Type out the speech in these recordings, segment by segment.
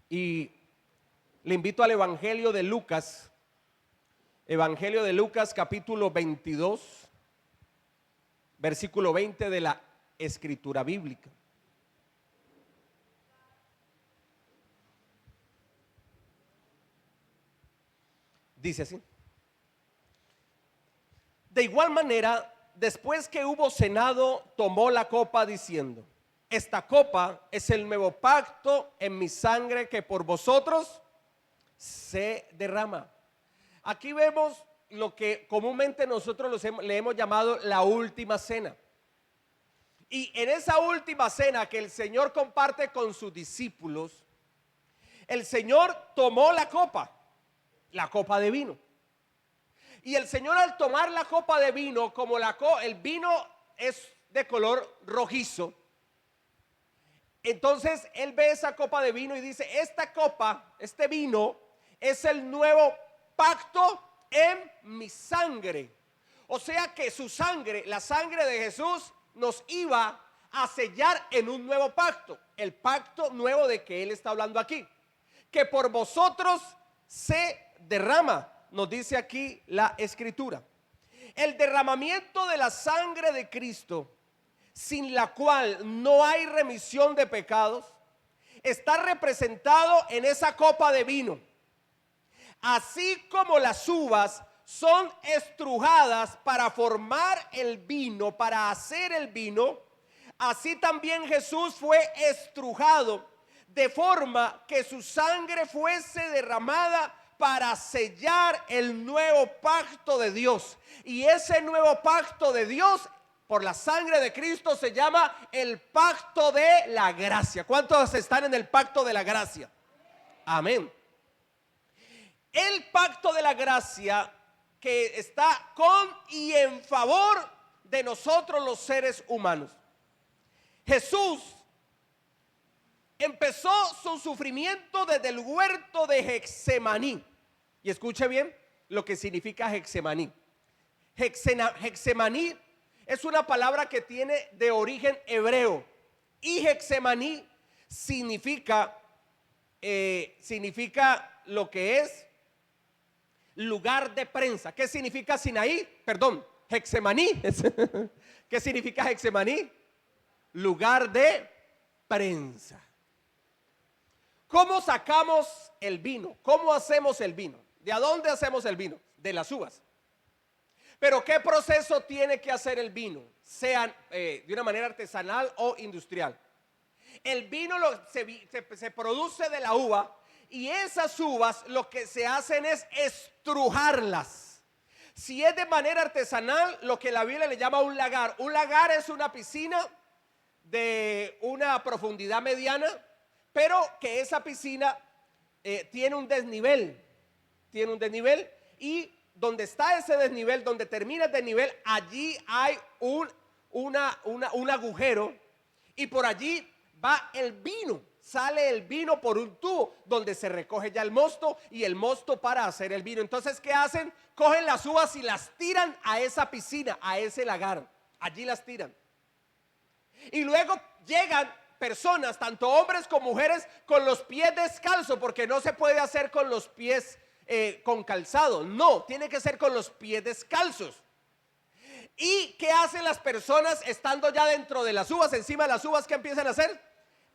Y le invito al Evangelio de Lucas. Evangelio de Lucas capítulo 22, versículo 20 de la Escritura Bíblica. Dice así: de igual manera, después que hubo cenado, tomó la copa diciendo: esta copa es el nuevo pacto en mi sangre que por vosotros se derrama. Aquí vemos lo que comúnmente nosotros le hemos llamado la última cena. Y en esa última cena que el Señor comparte con sus discípulos, el Señor tomó la copa de vino. Y el Señor, al tomar la copa de vino, como el vino es de color rojizo, entonces Él ve esa copa de vino y dice: esta copa, este vino, es el nuevo pacto en mi sangre. O sea que su sangre, la sangre de Jesús, nos iba a sellar en un nuevo pacto. El pacto nuevo de que Él está hablando aquí, que por vosotros se derrama, nos dice aquí la Escritura. El derramamiento de la sangre de Cristo, sin la cual no hay remisión de pecados, está representado en esa copa de vino. Así como las uvas son estrujadas para formar el vino, para hacer el vino, así también Jesús fue estrujado de forma que su sangre fuese derramada para sellar el nuevo pacto de Dios. Y ese nuevo pacto de Dios, por la sangre de Cristo, se llama el pacto de la gracia. ¿Cuántos están en el pacto de la gracia? Amén. El pacto de la gracia que está con y en favor de nosotros los seres humanos. Jesús empezó su sufrimiento desde el huerto de Getsemaní. Y escuche bien lo que significa Getsemaní. Getsemaní es una palabra que tiene de origen hebreo. Y Getsemaní significa lo que es lugar de prensa. ¿Qué significa Sinaí? Perdón, Getsemaní. ¿Qué significa Getsemaní? Lugar de prensa. ¿Cómo sacamos el vino? ¿Cómo hacemos el vino? ¿De dónde hacemos el vino? De las uvas. Pero ¿qué proceso tiene que hacer el vino? Sea de una manera artesanal o industrial. El vino se produce de la uva, y esas uvas lo que se hacen es estrujarlas. Si es de manera artesanal, lo que la Biblia le llama un lagar. Un lagar es una piscina de una profundidad mediana, pero que esa piscina tiene un desnivel. Y donde está ese desnivel, donde termina el desnivel, allí hay un agujero, y por allí va el vino. Sale el vino por un tubo donde se recoge ya el mosto, y el mosto para hacer el vino. Entonces, ¿qué hacen? Cogen las uvas y las tiran a esa piscina, a ese lagar. Allí las tiran. Y luego llegan personas, tanto hombres como mujeres, con los pies descalzos, porque no se puede hacer con los pies con calzado. No, tiene que ser con los pies descalzos. ¿Y qué hacen las personas estando ya dentro de las uvas, encima de las uvas? ¿Qué empiezan a hacer?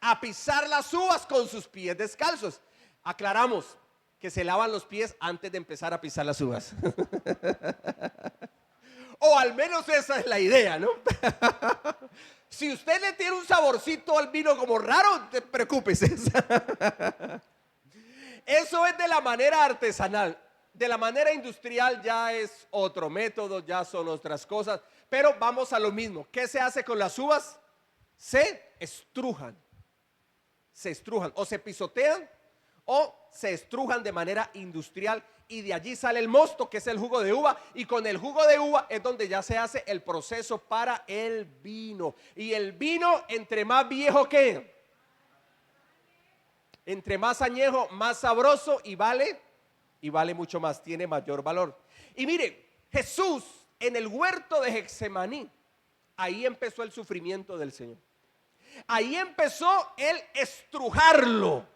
A pisar las uvas con sus pies descalzos. Aclaramos que se lavan los pies antes de empezar a pisar las uvas. O al menos esa es la idea, ¿no? Si usted le tiene un saborcito al vino como raro, preocúpese. Eso es de la manera artesanal. De la manera industrial ya es otro método, ya son otras cosas. Pero vamos a lo mismo. ¿Qué se hace con las uvas? Se estrujan. O se pisotean o se estrujan de manera industrial, y de allí sale el mosto, que es el jugo de uva, y con el jugo de uva es donde ya se hace el proceso para el vino. Y el vino, entre más viejo que, entre más añejo, más sabroso, y vale mucho más, tiene mayor valor. Y mire, Jesús en el huerto de Getsemaní, ahí empezó el sufrimiento del Señor. Ahí empezó el estrujarlo.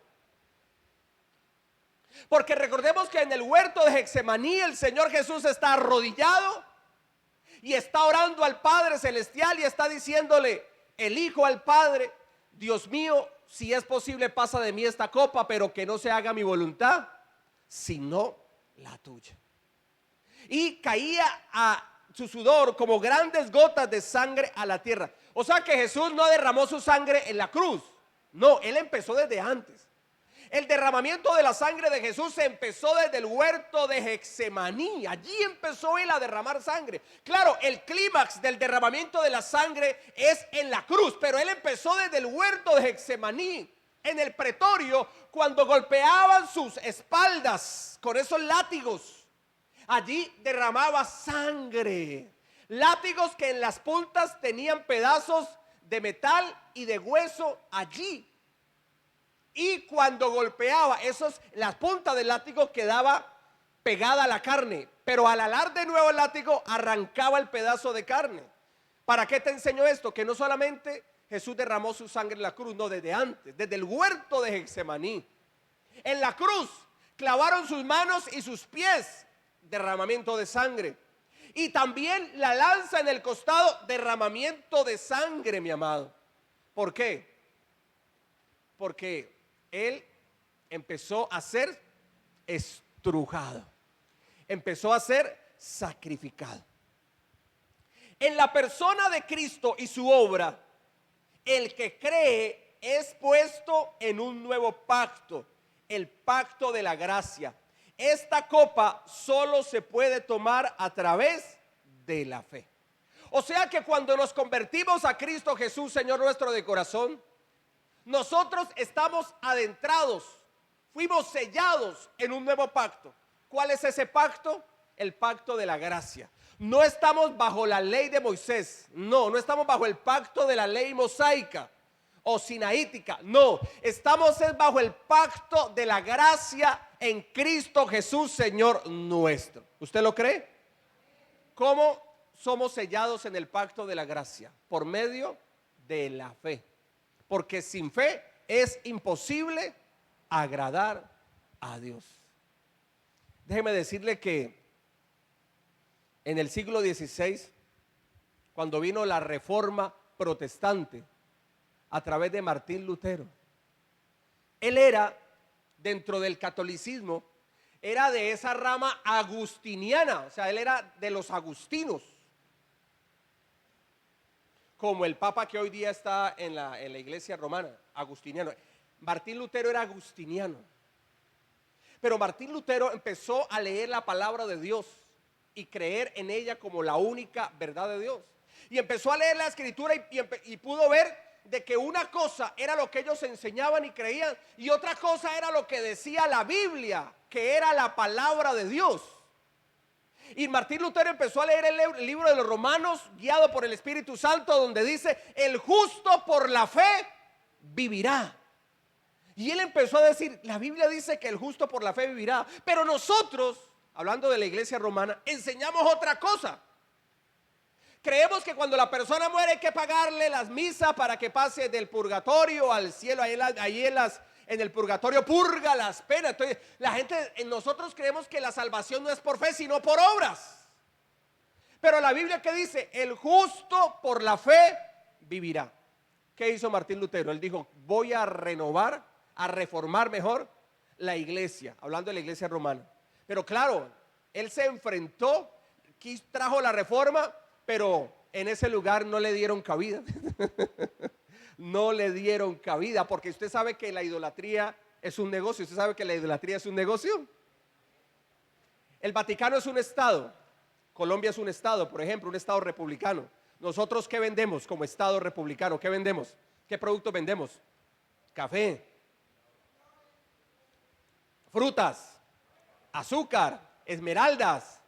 Porque recordemos que en el huerto de Getsemaní el Señor Jesús está arrodillado y está orando al Padre Celestial y está diciéndole el Hijo al Padre: Dios mío, si es posible, pasa de mí esta copa, pero que no se haga mi voluntad, sino la tuya. Y caía a su sudor como grandes gotas de sangre a la tierra. O sea que Jesús no derramó su sangre en la cruz. No, Él empezó desde antes. El derramamiento de la sangre de Jesús se empezó desde el huerto de Getsemaní. Allí empezó Él a derramar sangre. Claro, el clímax del derramamiento de la sangre es en la cruz, pero Él empezó desde el huerto de Getsemaní, en el pretorio, cuando golpeaban sus espaldas con esos látigos. Allí derramaba sangre. Látigos que en las puntas tenían pedazos de metal y de hueso allí. Y cuando golpeaba, las puntas del látigo quedaba pegada a la carne, pero al alar de nuevo el látigo arrancaba el pedazo de carne. ¿Para qué te enseño esto? Que no solamente Jesús derramó su sangre en la cruz, no, desde antes, desde el huerto de Getsemaní. En la cruz clavaron sus manos y sus pies, derramamiento de sangre. Y también la lanza en el costado, derramamiento de sangre, mi amado. ¿Por qué? Porque Él empezó a ser estrujado, empezó a ser sacrificado. En la persona de Cristo y su obra, el que cree es puesto en un nuevo pacto, el pacto de la gracia. Esta copa solo se puede tomar a través de la fe. O sea que cuando nos convertimos a Cristo Jesús, Señor nuestro de corazón, nosotros estamos adentrados, fuimos sellados en un nuevo pacto. ¿Cuál es ese pacto? El pacto de la gracia. No estamos bajo la ley de Moisés, no estamos bajo el pacto de la ley mosaica o sinaítica, no, estamos bajo el pacto de la gracia en Cristo Jesús, Señor nuestro. ¿Usted lo cree? ¿Cómo somos sellados en el pacto de la gracia? Por medio de la fe. Porque sin fe es imposible agradar a Dios. Déjeme decirle que en el siglo XVI, cuando vino la reforma protestante a través de Martín Lutero, él era, dentro del catolicismo, era de esa rama agustiniana, o sea, él era de los agustinos, como el papa que hoy día está en la iglesia romana, agustiniano. Martín Lutero era agustiniano, pero Martín Lutero empezó a leer la palabra de Dios y creer en ella como la única verdad de Dios, y empezó a leer la escritura y pudo ver de que una cosa era lo que ellos enseñaban y creían, y otra cosa era lo que decía la Biblia, que era la palabra de Dios. Y Martín Lutero empezó a leer el libro de los Romanos, guiado por el Espíritu Santo, donde dice: el justo por la fe vivirá. Y él empezó a decir: la Biblia dice que el justo por la fe vivirá, pero nosotros, hablando de la iglesia romana, enseñamos otra cosa. Creemos que cuando la persona muere hay que pagarle las misas para que pase del purgatorio al cielo. Ahí en el purgatorio purga las penas. Entonces, nosotros creemos que la salvación no es por fe, sino por obras. Pero la Biblia, ¿qué dice? El justo por la fe vivirá. ¿Qué hizo Martín Lutero? Él dijo: voy a renovar, a reformar mejor la iglesia, hablando de la iglesia romana. Pero claro, él se enfrentó, trajo la reforma, pero en ese lugar no le dieron cabida. No le dieron cabida, porque usted sabe que la idolatría es un negocio. ¿Usted sabe que la idolatría es un negocio? El Vaticano es un estado, Colombia es un estado, por ejemplo, un estado republicano. Nosotros, ¿qué vendemos como estado republicano? ¿Qué vendemos? ¿Qué productos vendemos? Café, frutas, azúcar, esmeraldas.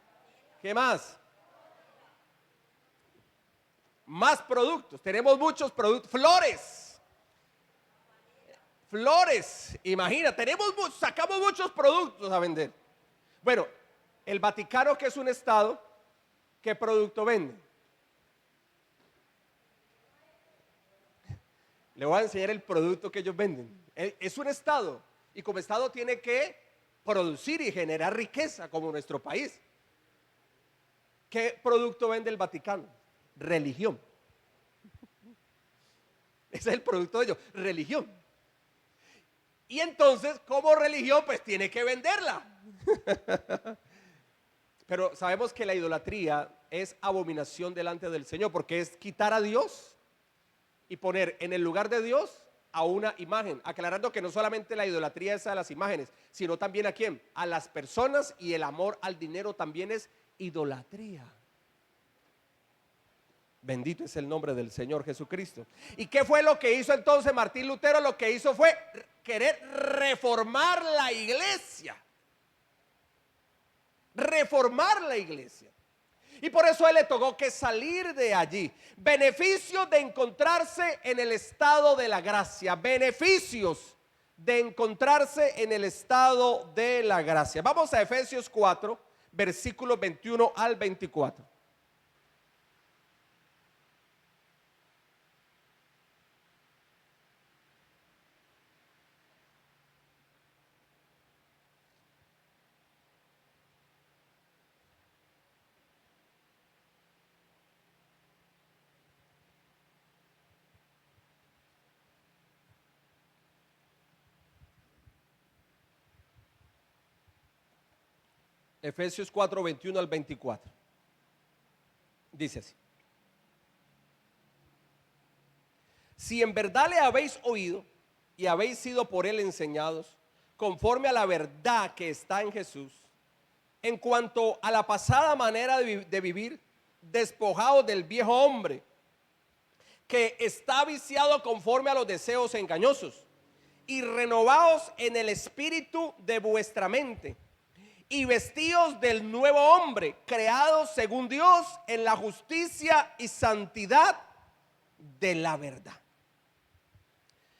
¿Qué más? Más productos, tenemos muchos productos, flores, imagina, sacamos muchos productos a vender. Bueno, el Vaticano, que es un estado, ¿qué producto vende? Le voy a enseñar el producto que ellos venden. Es un estado, y como estado tiene que producir y generar riqueza como nuestro país. ¿Qué producto vende el Vaticano? Religión. Ese es el producto de ellos, religión. Y entonces, como religión, pues tiene que venderla. Pero sabemos que la idolatría es abominación delante del Señor, porque es quitar a Dios y poner en el lugar de Dios a una imagen. Aclarando que no solamente la idolatría es a las imágenes, sino también a quién, a las personas, y el amor al dinero también es idolatría. Bendito es el nombre del Señor Jesucristo. ¿Y qué fue lo que hizo entonces Martín Lutero? Lo que hizo fue querer reformar la iglesia. Reformar la iglesia. Y por eso a él le tocó que salir de allí. Beneficios de encontrarse en el estado de la gracia. Beneficios de encontrarse en el estado de la gracia. Vamos a Efesios 4, versículos 21 al 24. Efesios 4, 21 al 24. Dice así: si en verdad le habéis oído y habéis sido por él enseñados, conforme a la verdad que está en Jesús, en cuanto a la pasada manera de vivir, despojados del viejo hombre, que está viciado conforme a los deseos engañosos, y renovaos en el espíritu de vuestra mente, y vestidos del nuevo hombre, creados según Dios en la justicia y santidad de la verdad.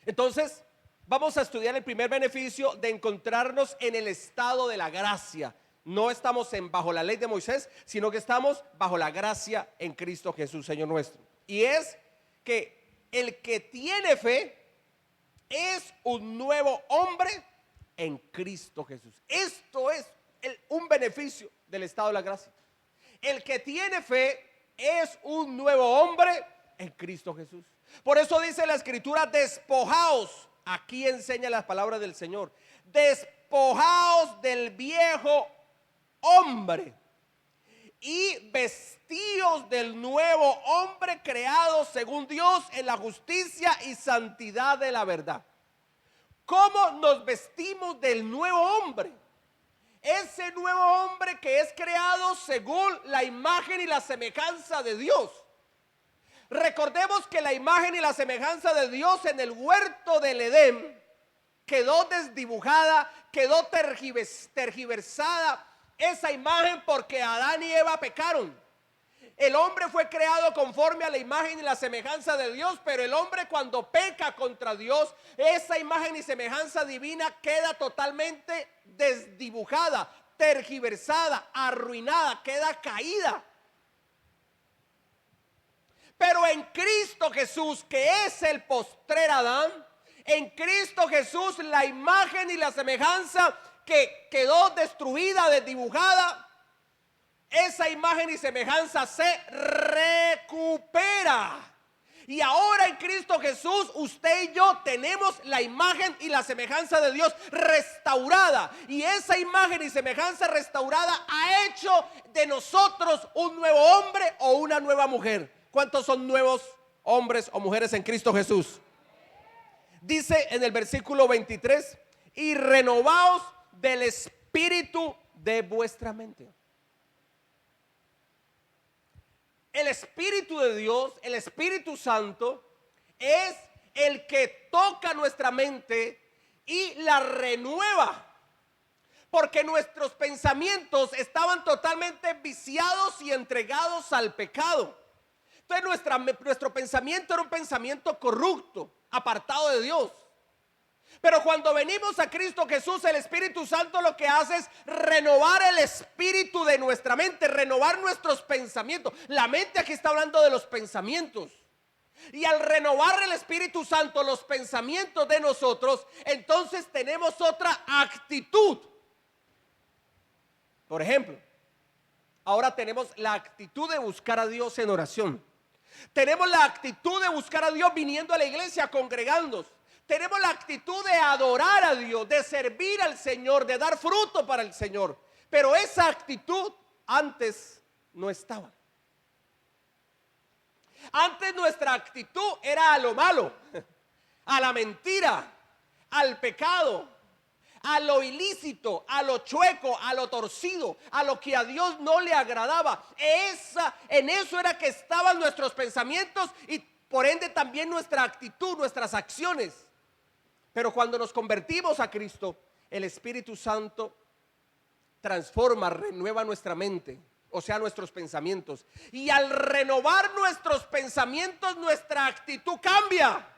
Entonces, vamos a estudiar el primer beneficio de encontrarnos en el estado de la gracia. No estamos bajo la ley de Moisés, sino que estamos bajo la gracia en Cristo Jesús, Señor nuestro. Y es que el que tiene fe es un nuevo hombre en Cristo Jesús. Esto es un beneficio del estado de la gracia. El que tiene fe es un nuevo hombre en Cristo Jesús. Por eso dice la escritura: despojaos. Aquí enseña las palabras del Señor: despojaos del viejo hombre y vestíos del nuevo hombre, creado según Dios en la justicia y santidad de la verdad. ¿Cómo nos vestimos del nuevo hombre? Ese nuevo hombre que es creado según la imagen y la semejanza de Dios. Recordemos que la imagen y la semejanza de Dios en el huerto del Edén quedó desdibujada, quedó tergiversada esa imagen porque Adán y Eva pecaron. El hombre fue creado conforme a la imagen y la semejanza de Dios, pero el hombre, cuando peca contra Dios, esa imagen y semejanza divina queda totalmente desdibujada, tergiversada, arruinada, queda caída. Pero en Cristo Jesús, que es el postrer Adán, en Cristo Jesús la imagen y la semejanza que quedó destruida, desdibujada, esa imagen y semejanza se recupera. Y ahora en Cristo Jesús, usted y yo tenemos la imagen y la semejanza de Dios restaurada. Y esa imagen y semejanza restaurada ha hecho de nosotros un nuevo hombre o una nueva mujer. ¿Cuántos son nuevos hombres o mujeres en Cristo Jesús? Dice en el versículo 23: y renovaos del espíritu de vuestra mente. El Espíritu de Dios, el Espíritu Santo, es el que toca nuestra mente y la renueva. Porque nuestros pensamientos estaban totalmente viciados y entregados al pecado. Entonces nuestro pensamiento era un pensamiento corrupto, apartado de Dios. Pero cuando venimos a Cristo Jesús, el Espíritu Santo lo que hace es renovar el espíritu de nuestra mente, renovar nuestros pensamientos. La mente aquí está hablando de los pensamientos. Y al renovar el Espíritu Santo los pensamientos de nosotros, entonces tenemos otra actitud. Por ejemplo, ahora tenemos la actitud de buscar a Dios en oración. Tenemos la actitud de buscar a Dios viniendo a la iglesia, congregándonos. Tenemos la actitud de adorar a Dios, de servir al Señor, de dar fruto para el Señor. Pero esa actitud antes no estaba. Antes nuestra actitud era a lo malo, a la mentira, al pecado, a lo ilícito, a lo chueco, a lo torcido, a lo que a Dios no le agradaba. En eso era que estaban nuestros pensamientos y por ende también nuestra actitud, nuestras acciones. Pero cuando nos convertimos a Cristo, el Espíritu Santo transforma, renueva nuestra mente, o sea, nuestros pensamientos. Y al renovar nuestros pensamientos, nuestra actitud cambia.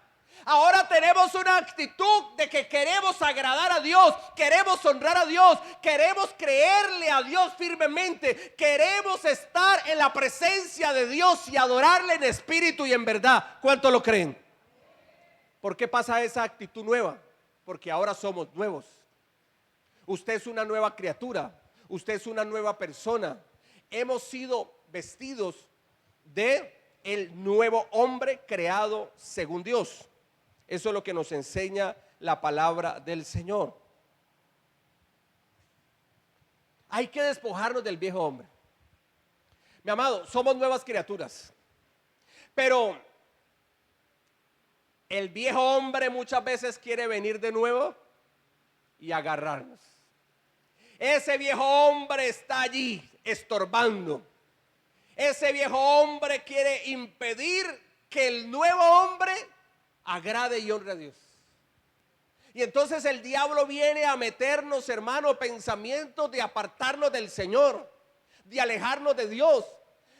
Ahora tenemos una actitud de que queremos agradar a Dios, queremos honrar a Dios, queremos creerle a Dios firmemente, queremos estar en la presencia de Dios y adorarle en espíritu y en verdad. ¿Cuánto lo creen? ¿Por qué pasa esa actitud nueva? Porque ahora somos nuevos. Usted es una nueva criatura, usted es una nueva persona. Hemos sido vestidos de el nuevo hombre creado según Dios. Eso es lo que nos enseña la palabra del Señor. Hay que despojarnos del viejo hombre. Mi amado, somos nuevas criaturas. Pero el viejo hombre muchas veces quiere venir de nuevo y agarrarnos. Ese viejo hombre está allí estorbando. Ese viejo hombre quiere impedir que el nuevo hombre agrade y honre a Dios. Y entonces el diablo viene a meternos, hermano, pensamientos de apartarnos del Señor, de alejarnos de Dios,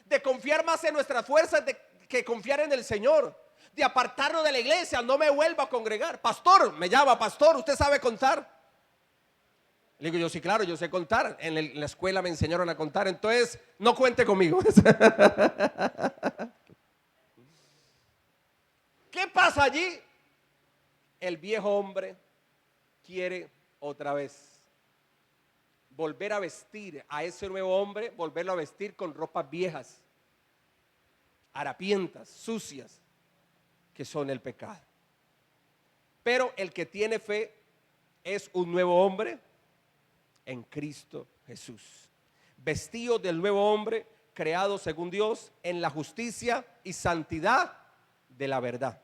de confiar más en nuestras fuerzas que confiar en el Señor, de apartarnos de la iglesia. No me vuelva a congregar. Pastor, me llama, pastor, ¿usted sabe contar? Le digo yo, sí, claro, yo sé contar. En la escuela me enseñaron a contar, entonces no cuente conmigo. ¿Qué pasa allí? El viejo hombre quiere otra vez volver a vestir a ese nuevo hombre, volverlo a vestir con ropas viejas, harapientas, sucias, que son el pecado. Pero el que tiene fe es un nuevo hombre en Cristo Jesús, vestido del nuevo hombre creado según Dios en la justicia y santidad de la verdad.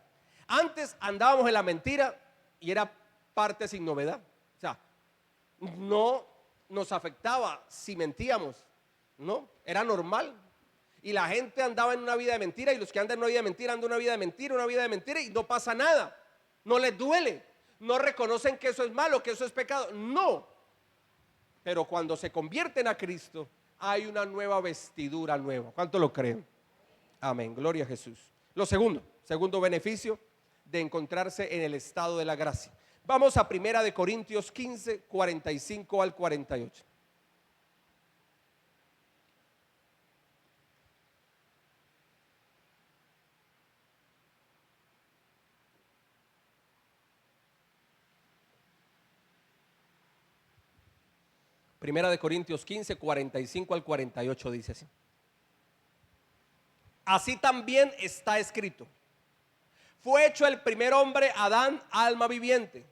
Antes andábamos en la mentira y era parte sin novedad. O sea, no nos afectaba si mentíamos, no, era normal. Y la gente andaba en una vida de mentira, y los que andan en una vida de mentira andan en una vida de mentira y no pasa nada. No les duele, no reconocen que eso es malo, que eso es pecado, no. Pero cuando se convierten a Cristo, hay una nueva vestidura nueva. ¿Cuánto lo creen? Amén, gloria a Jesús. Lo segundo beneficio de encontrarse en el estado de la gracia. Vamos a 1 Corintios 15, 45 al 48. Primera de Corintios 15, 45 al 48 dice así. Así también está escrito: fue hecho el primer hombre, Adán, alma viviente;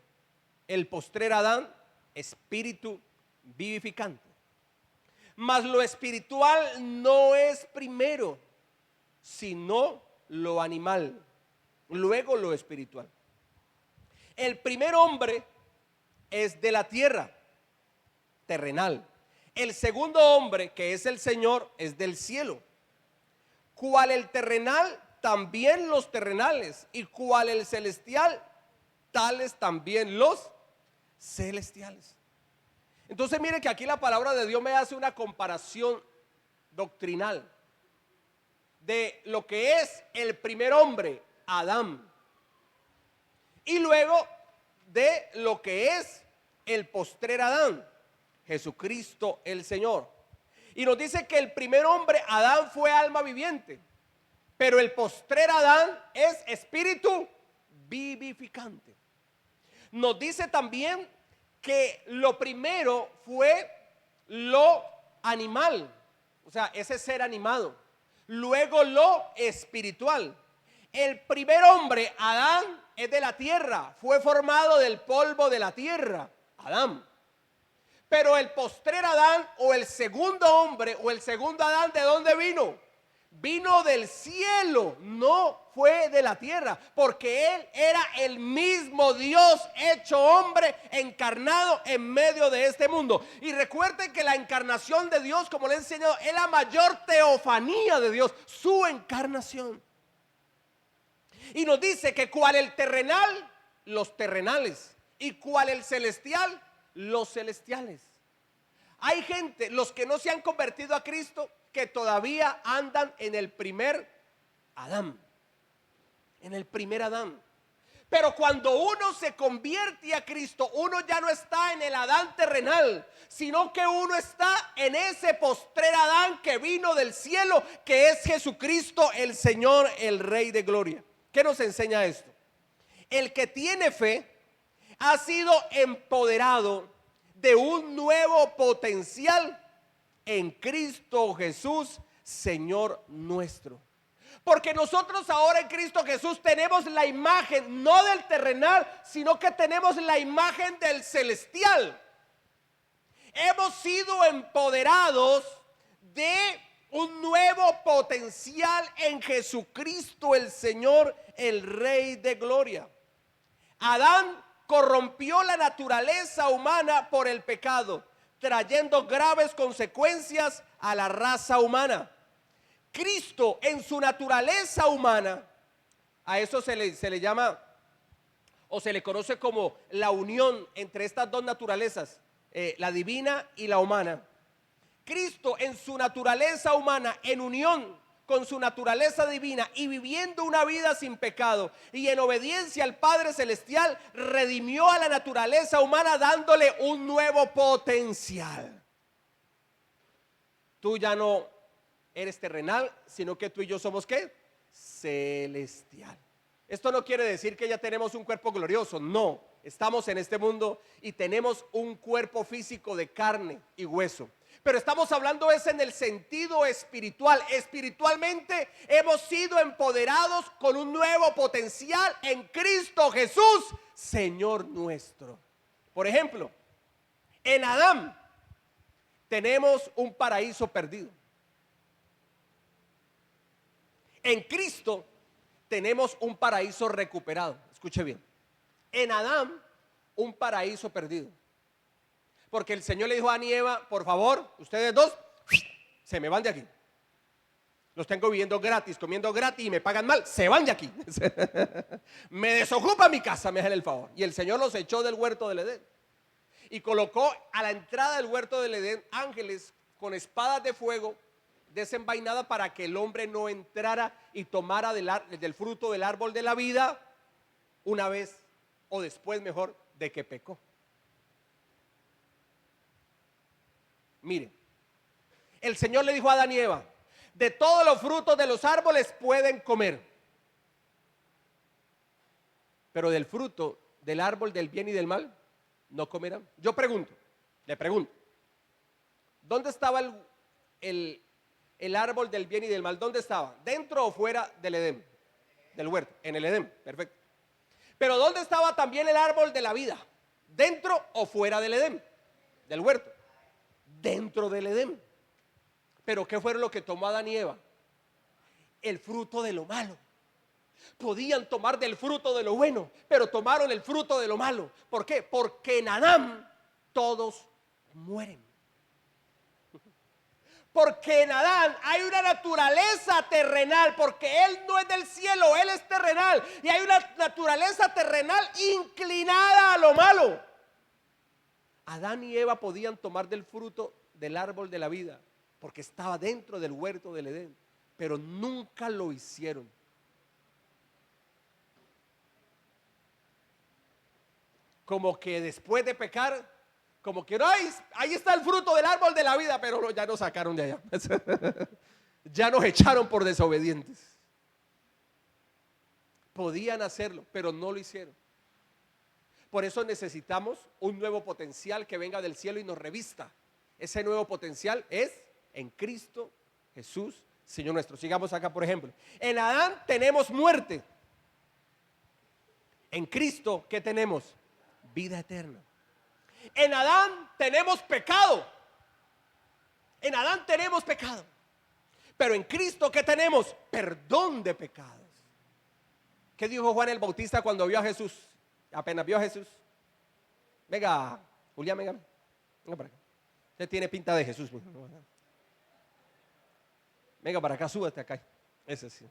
el postrer Adán, espíritu vivificante. Mas lo espiritual no es primero, sino lo animal, luego lo espiritual. El primer hombre es de la tierra, terrenal. El segundo hombre, que es el Señor, es del cielo. Cual el terrenal, también los terrenales; y cual el celestial, tales también los celestiales. Entonces mire que aquí la palabra de Dios me hace una comparación doctrinal de lo que es el primer hombre, Adán, y luego de lo que es el postrer Adán, Jesucristo el Señor. Y nos dice que el primer hombre, Adán, fue alma viviente, pero el postrer Adán es espíritu vivificante. Nos dice también que lo primero fue lo animal, o sea, ese ser animado. Luego lo espiritual. El primer hombre, Adán, es de la tierra, fue formado del polvo de la tierra, Adán. Pero el postrer Adán o el segundo hombre o el segundo Adán, ¿de dónde vino? Vino del cielo, no fue de la tierra, porque él era el mismo Dios hecho hombre, encarnado en medio de este mundo. Y recuerden que la encarnación de Dios, como le he enseñado, es la mayor teofanía de Dios, su encarnación. Y nos dice que cual el terrenal, los terrenales, y cual el celestial, los celestiales. Hay gente, los que no se han convertido a Cristo, que todavía andan en el primer Adán. En el primer Adán. Pero cuando uno se convierte a Cristo, uno ya no está en el Adán terrenal, sino que uno está en ese postrer Adán que vino del cielo, que es Jesucristo el Señor, el Rey de gloria. ¿Qué nos enseña esto? El que tiene fe ha sido empoderado de un nuevo potencial en Cristo Jesús, Señor nuestro. Porque nosotros ahora en Cristo Jesús tenemos la imagen, no del terrenal, sino que tenemos la imagen del celestial. Hemos sido empoderados de un nuevo potencial en Jesucristo el Señor, el Rey de gloria. Adán corrompió la naturaleza humana por el pecado, trayendo graves consecuencias a la raza humana. Cristo en su naturaleza humana, a eso se le llama o se le conoce como la unión entre estas dos naturalezas, la divina y la humana. Cristo en su naturaleza humana, en unión con su naturaleza divina y viviendo una vida sin pecado y en obediencia al Padre Celestial, redimió a la naturaleza humana dándole un nuevo potencial. Tú ya no eres terrenal, sino que tú y yo somos ¿qué? Celestial. Esto no quiere decir que ya tenemos un cuerpo glorioso, no. Estamos en este mundo y tenemos un cuerpo físico de carne y hueso. Pero estamos hablando es en el sentido espiritual. Espiritualmente hemos sido empoderados con un nuevo potencial en Cristo Jesús, Señor nuestro. Por ejemplo, en Adán tenemos un paraíso perdido. En Cristo tenemos un paraíso recuperado. Escuche bien. En Adán, un paraíso perdido. Porque el Señor le dijo a Adán y Eva, por favor, ustedes dos, se me van de aquí. Los tengo viviendo gratis, comiendo gratis y me pagan mal, se van de aquí. Me desocupa mi casa, me hacen el favor. Y el Señor los echó del huerto del Edén. Y colocó a la entrada del huerto del Edén ángeles con espadas de fuego desenvainadas para que el hombre no entrara y tomara del fruto del árbol de la vida una vez o después, mejor, de que pecó. Miren, el Señor le dijo a Adán y Eva, de todos los frutos de los árboles pueden comer, pero del fruto del árbol del bien y del mal no comerán. Yo le pregunto, ¿dónde estaba el árbol del bien y del mal? ¿Dónde estaba? ¿Dentro o fuera del Edén? Del huerto, en el Edén, perfecto. Pero ¿dónde estaba también el árbol de la vida? ¿Dentro o fuera del Edén? Del huerto. Dentro del Edén. Pero ¿qué fue lo que tomó Adán y Eva? El fruto de lo malo. Podían tomar del fruto de lo bueno, pero tomaron el fruto de lo malo. ¿Por qué? Porque en Adán todos mueren. Porque en Adán hay una naturaleza terrenal, porque él no es del cielo, él es terrenal. Y hay una naturaleza terrenal inclinada a lo malo. Adán y Eva podían tomar del fruto del árbol de la vida, porque estaba dentro del huerto del Edén, pero nunca lo hicieron. Como que después de pecar, como que ¡ay! Ahí está el fruto del árbol de la vida, pero ya nos sacaron de allá. Ya nos echaron por desobedientes. Podían hacerlo, pero no lo hicieron. Por eso necesitamos un nuevo potencial que venga del cielo y nos revista Ese nuevo potencial es en Cristo Jesús, Señor nuestro. Sigamos acá, por ejemplo. En Adán tenemos muerte. En Cristo, ¿qué tenemos? Vida eterna. En Adán tenemos pecado. En Adán tenemos pecado. Pero en Cristo, ¿qué tenemos? Perdón de pecados. ¿Qué dijo Juan el Bautista cuando vio a Jesús? Apenas vio a Jesús. Venga, Julián, venga para acá. Usted tiene pinta de Jesús. Venga para acá, súbete acá. Ese sí.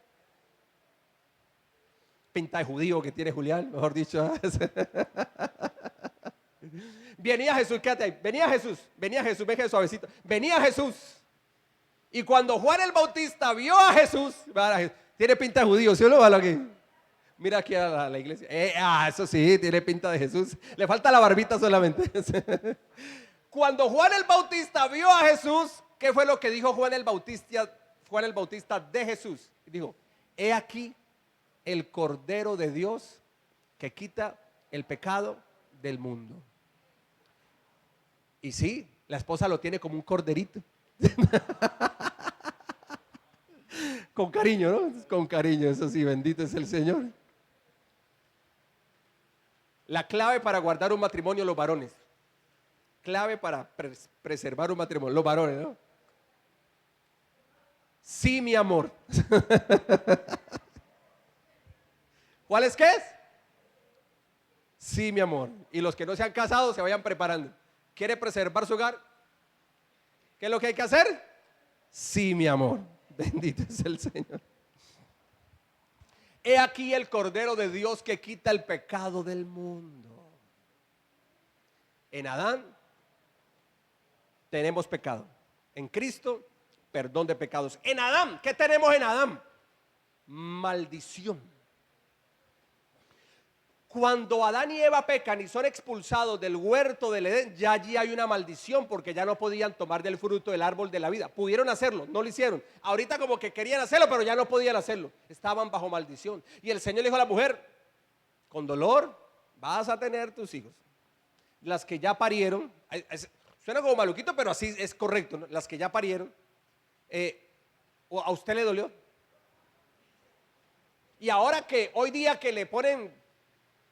Pinta de judío que tiene Julián, mejor dicho. Venía Jesús, quédate ahí. Venía Jesús, venga suavecito. Venía Jesús. Y cuando Juan el Bautista vio a Jesús, tiene pinta de judío, ¿sí o no? Aquí. Mira aquí a la iglesia. Eso sí, tiene pinta de Jesús. Le falta la barbita solamente. Cuando Juan el Bautista vio a Jesús, ¿qué fue lo que dijo Juan el Bautista de Jesús? Dijo: he aquí el Cordero de Dios que quita el pecado del mundo. Y sí, la esposa lo tiene como un corderito. Con cariño, ¿no? Con cariño, eso sí, bendito es el Señor. La clave para guardar un matrimonio, los varones. Clave para preservar un matrimonio, los varones, ¿no? Sí, mi amor. ¿Cuál es qué es? Sí, mi amor. Y los que no se han casado se vayan preparando. ¿Quiere preservar su hogar? ¿Qué es lo que hay que hacer? Sí, mi amor. Bendito es el Señor. He aquí el Cordero de Dios que quita el pecado del mundo. En Adán tenemos pecado. En Cristo, perdón de pecados. En Adán, ¿qué tenemos en Adán? Maldición. Cuando Adán y Eva pecan y son expulsados del huerto del Edén, ya allí hay una maldición, porque ya no podían tomar del fruto del árbol de la vida. Pudieron hacerlo, no lo hicieron. Ahorita como que querían hacerlo, pero ya no podían hacerlo. Estaban bajo maldición. Y el Señor le dijo a la mujer: con dolor vas a tener tus hijos. Las que ya parieron, suena como maluquito, pero así es correcto, ¿no? Las que ya parieron, ¿a usted le dolió? Y ahora que hoy día que le ponen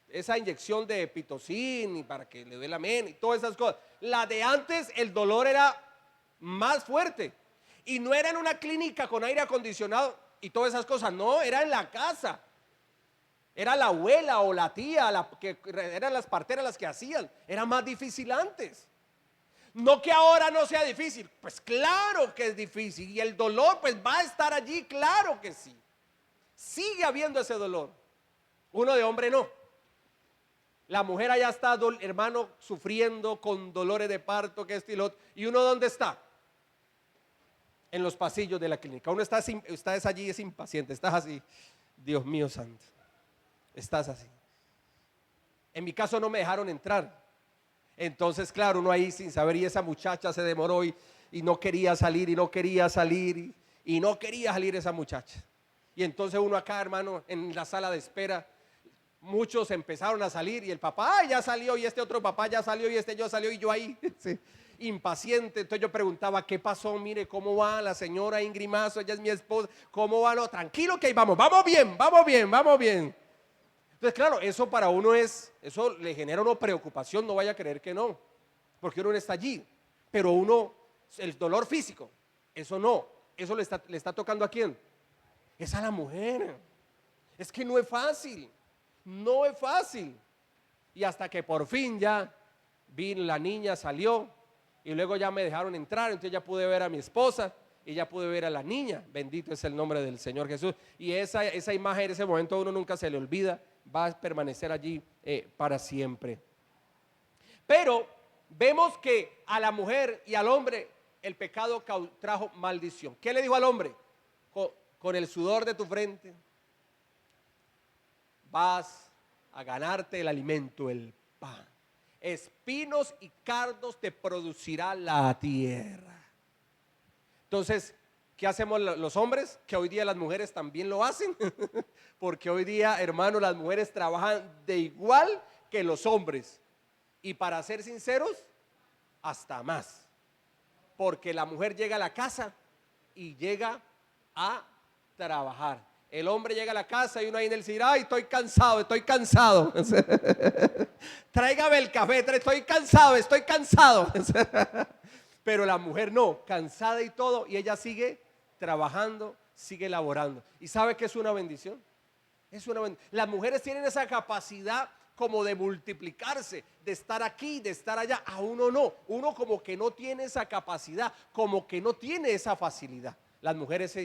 esa inyección de pitocin y para que le dé la mente y todas esas cosas, la de antes el dolor era más fuerte y no era en una clínica con aire acondicionado y todas esas cosas, no, era en la casa. Era la abuela o la tía, que eran las parteras las que hacían. Era más difícil antes. No que ahora no sea difícil, pues claro que es difícil. Y el dolor pues va a estar allí, claro que sí. Sigue habiendo ese dolor. Uno de hombre no. La mujer allá está, hermano, sufriendo con dolores de parto, que esto y lo otro. ¿Y uno dónde está? En los pasillos de la clínica. Uno está allí, es impaciente, estás así. Dios mío santo. Estás así. En mi caso no me dejaron entrar. Entonces, claro, uno ahí sin saber, y esa muchacha se demoró y no quería salir, y no quería salir, y no quería salir esa muchacha. Y entonces uno acá, hermano, en la sala de espera, muchos empezaron a salir, y el papá ya salió, y este otro papá ya salió, y este yo salió, y yo ahí, sí, impaciente. Entonces yo preguntaba: ¿qué pasó? Mire, ¿cómo va la señora Ingrid Mazo? Ella es mi esposa. ¿Cómo va? No, tranquilo que ahí vamos bien, vamos bien, vamos bien. Entonces, claro, eso para uno eso le genera una preocupación, no vaya a creer que no, porque uno está allí, pero uno, el dolor físico, eso no, eso le está tocando ¿a quién? Es a la mujer. Es que no es fácil, no es fácil. Y hasta que por fin ya vino la niña, salió, y luego ya me dejaron entrar, entonces ya pude ver a mi esposa, y ya pude ver a la niña. Bendito es el nombre del Señor Jesús. Y esa imagen, ese momento, a uno nunca se le olvida, va a permanecer allí para siempre. Pero vemos que a la mujer y al hombre el pecado trajo maldición. ¿Qué le dijo al hombre? Con el sudor de tu frente vas a ganarte el alimento, el pan. Espinos y cardos te producirá la tierra. Entonces, ¿qué hacemos los hombres? Que hoy día las mujeres también lo hacen. Porque hoy día, hermano, las mujeres trabajan de igual que los hombres. Y para ser sinceros, hasta más. Porque la mujer llega a la casa y llega a trabajar. El hombre llega a la casa y uno ahí en el decir, ay, estoy cansado, estoy cansado. Tráigame el café, estoy cansado, estoy cansado. Pero la mujer no, cansada y todo, y ella sigue trabajando, sigue laborando. ¿Y sabe que es una bendición? Es una bendición. Las mujeres tienen esa capacidad como de multiplicarse, de estar aquí, de estar allá. A uno no, uno como que no tiene esa capacidad, como que no tiene esa facilidad. Las mujeres,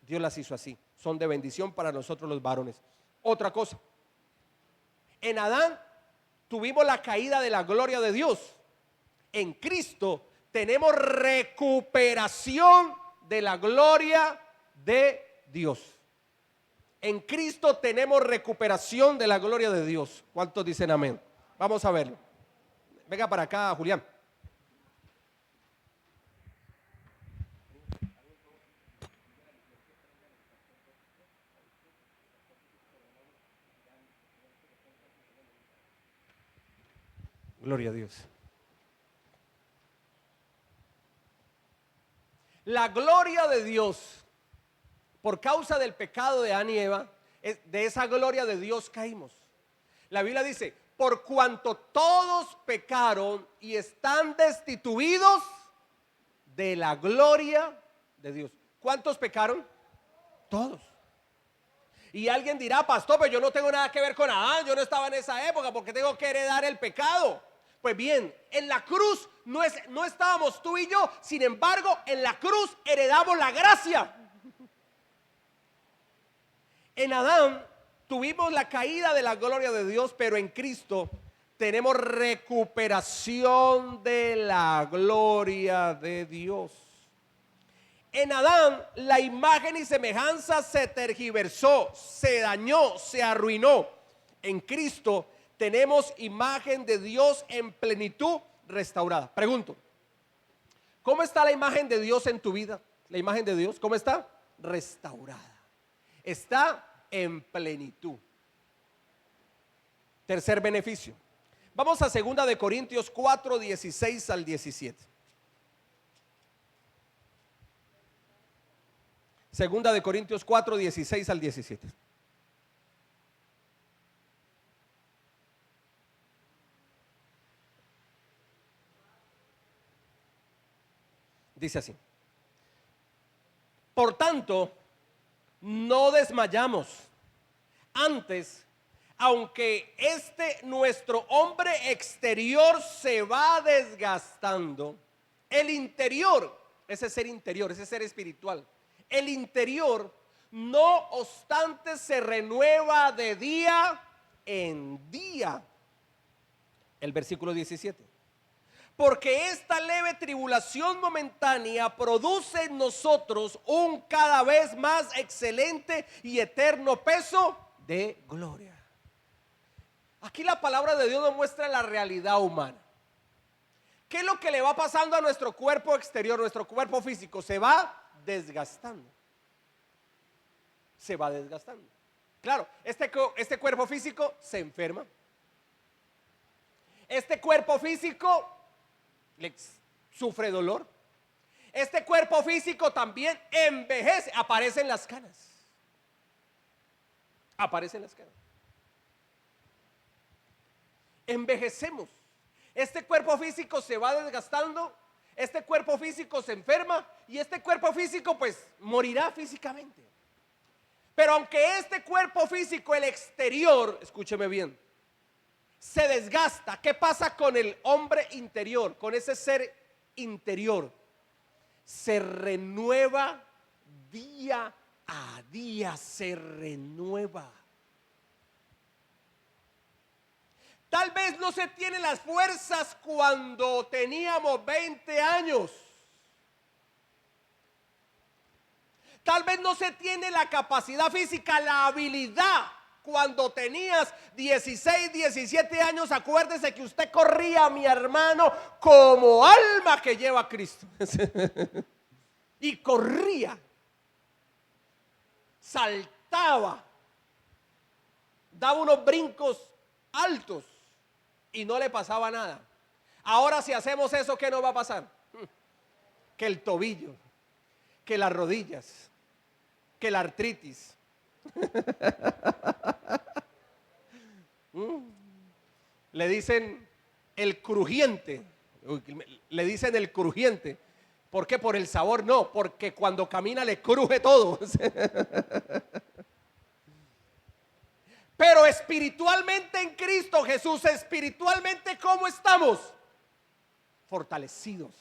Dios las hizo así, son de bendición para nosotros los varones. Otra cosa, en Adán tuvimos la caída de la gloria de Dios. En Cristo tenemos recuperación de la gloria de Dios. En Cristo tenemos recuperación de la gloria de Dios. ¿Cuántos dicen amén? Vamos a verlo. Venga para acá, Julián. Gloria a Dios. La gloria de Dios, por causa del pecado de Adán y Eva, de esa gloria de Dios caímos. La Biblia dice, por cuanto todos pecaron y están destituidos de la gloria de Dios. ¿Cuántos pecaron? Todos. Y alguien dirá, pastor, pero yo no tengo nada que ver con Adán, yo no estaba en esa época, porque tengo que heredar el pecado. Pues bien, en la cruz no estábamos tú y yo, sin embargo, en la cruz heredamos la gracia. En Adán tuvimos la caída de la gloria de Dios, pero en Cristo tenemos recuperación de la gloria de Dios. En Adán la imagen y semejanza se tergiversó, se dañó, se arruinó. En Cristo tenemos imagen de Dios en plenitud restaurada. Pregunto, ¿cómo está la imagen de Dios en tu vida? La imagen de Dios, ¿cómo está? Restaurada. Está en plenitud. Tercer beneficio. Vamos a 2 de Corintios 4, 16 al 17. 2 de Corintios 4, 16 al 17. Dice así: por tanto, no desmayamos. Antes, aunque nuestro hombre exterior se va desgastando, el interior, ese ser interior, ese ser espiritual, el interior, no obstante, se renueva de día en día. El versículo 17. Porque esta leve tribulación momentánea produce en nosotros un cada vez más excelente y eterno peso de gloria. Aquí la palabra de Dios nos muestra la realidad humana. ¿Qué es lo que le va pasando a nuestro cuerpo exterior, nuestro cuerpo físico? Se va desgastando. Se va desgastando. Claro, este cuerpo físico se enferma. Este cuerpo físico sufre dolor. Este cuerpo físico también envejece, aparecen las canas. Aparecen las canas. Envejecemos. Este cuerpo físico se va desgastando, este cuerpo físico se enferma y este cuerpo físico pues morirá físicamente. Pero aunque este cuerpo físico, el exterior, escúcheme bien, se desgasta, ¿qué pasa con el hombre interior, con ese ser interior? Se renueva día a día, se renueva. Tal vez no se tienen las fuerzas cuando teníamos 20 años. Tal vez no se tiene la capacidad física, la habilidad cuando tenías 16, 17 años. Acuérdese que usted corría, mi hermano, como alma que lleva a Cristo. Y corría, saltaba, daba unos brincos altos y no le pasaba nada. Ahora si hacemos eso, ¿qué nos va a pasar? que el tobillo, que las rodillas, que la artritis. Le dicen el crujiente. Le dicen el crujiente. ¿Por qué? Por el sabor, no, porque cuando camina le cruje todo. Pero espiritualmente en Cristo Jesús, espiritualmente, ¿cómo estamos? Fortalecidos.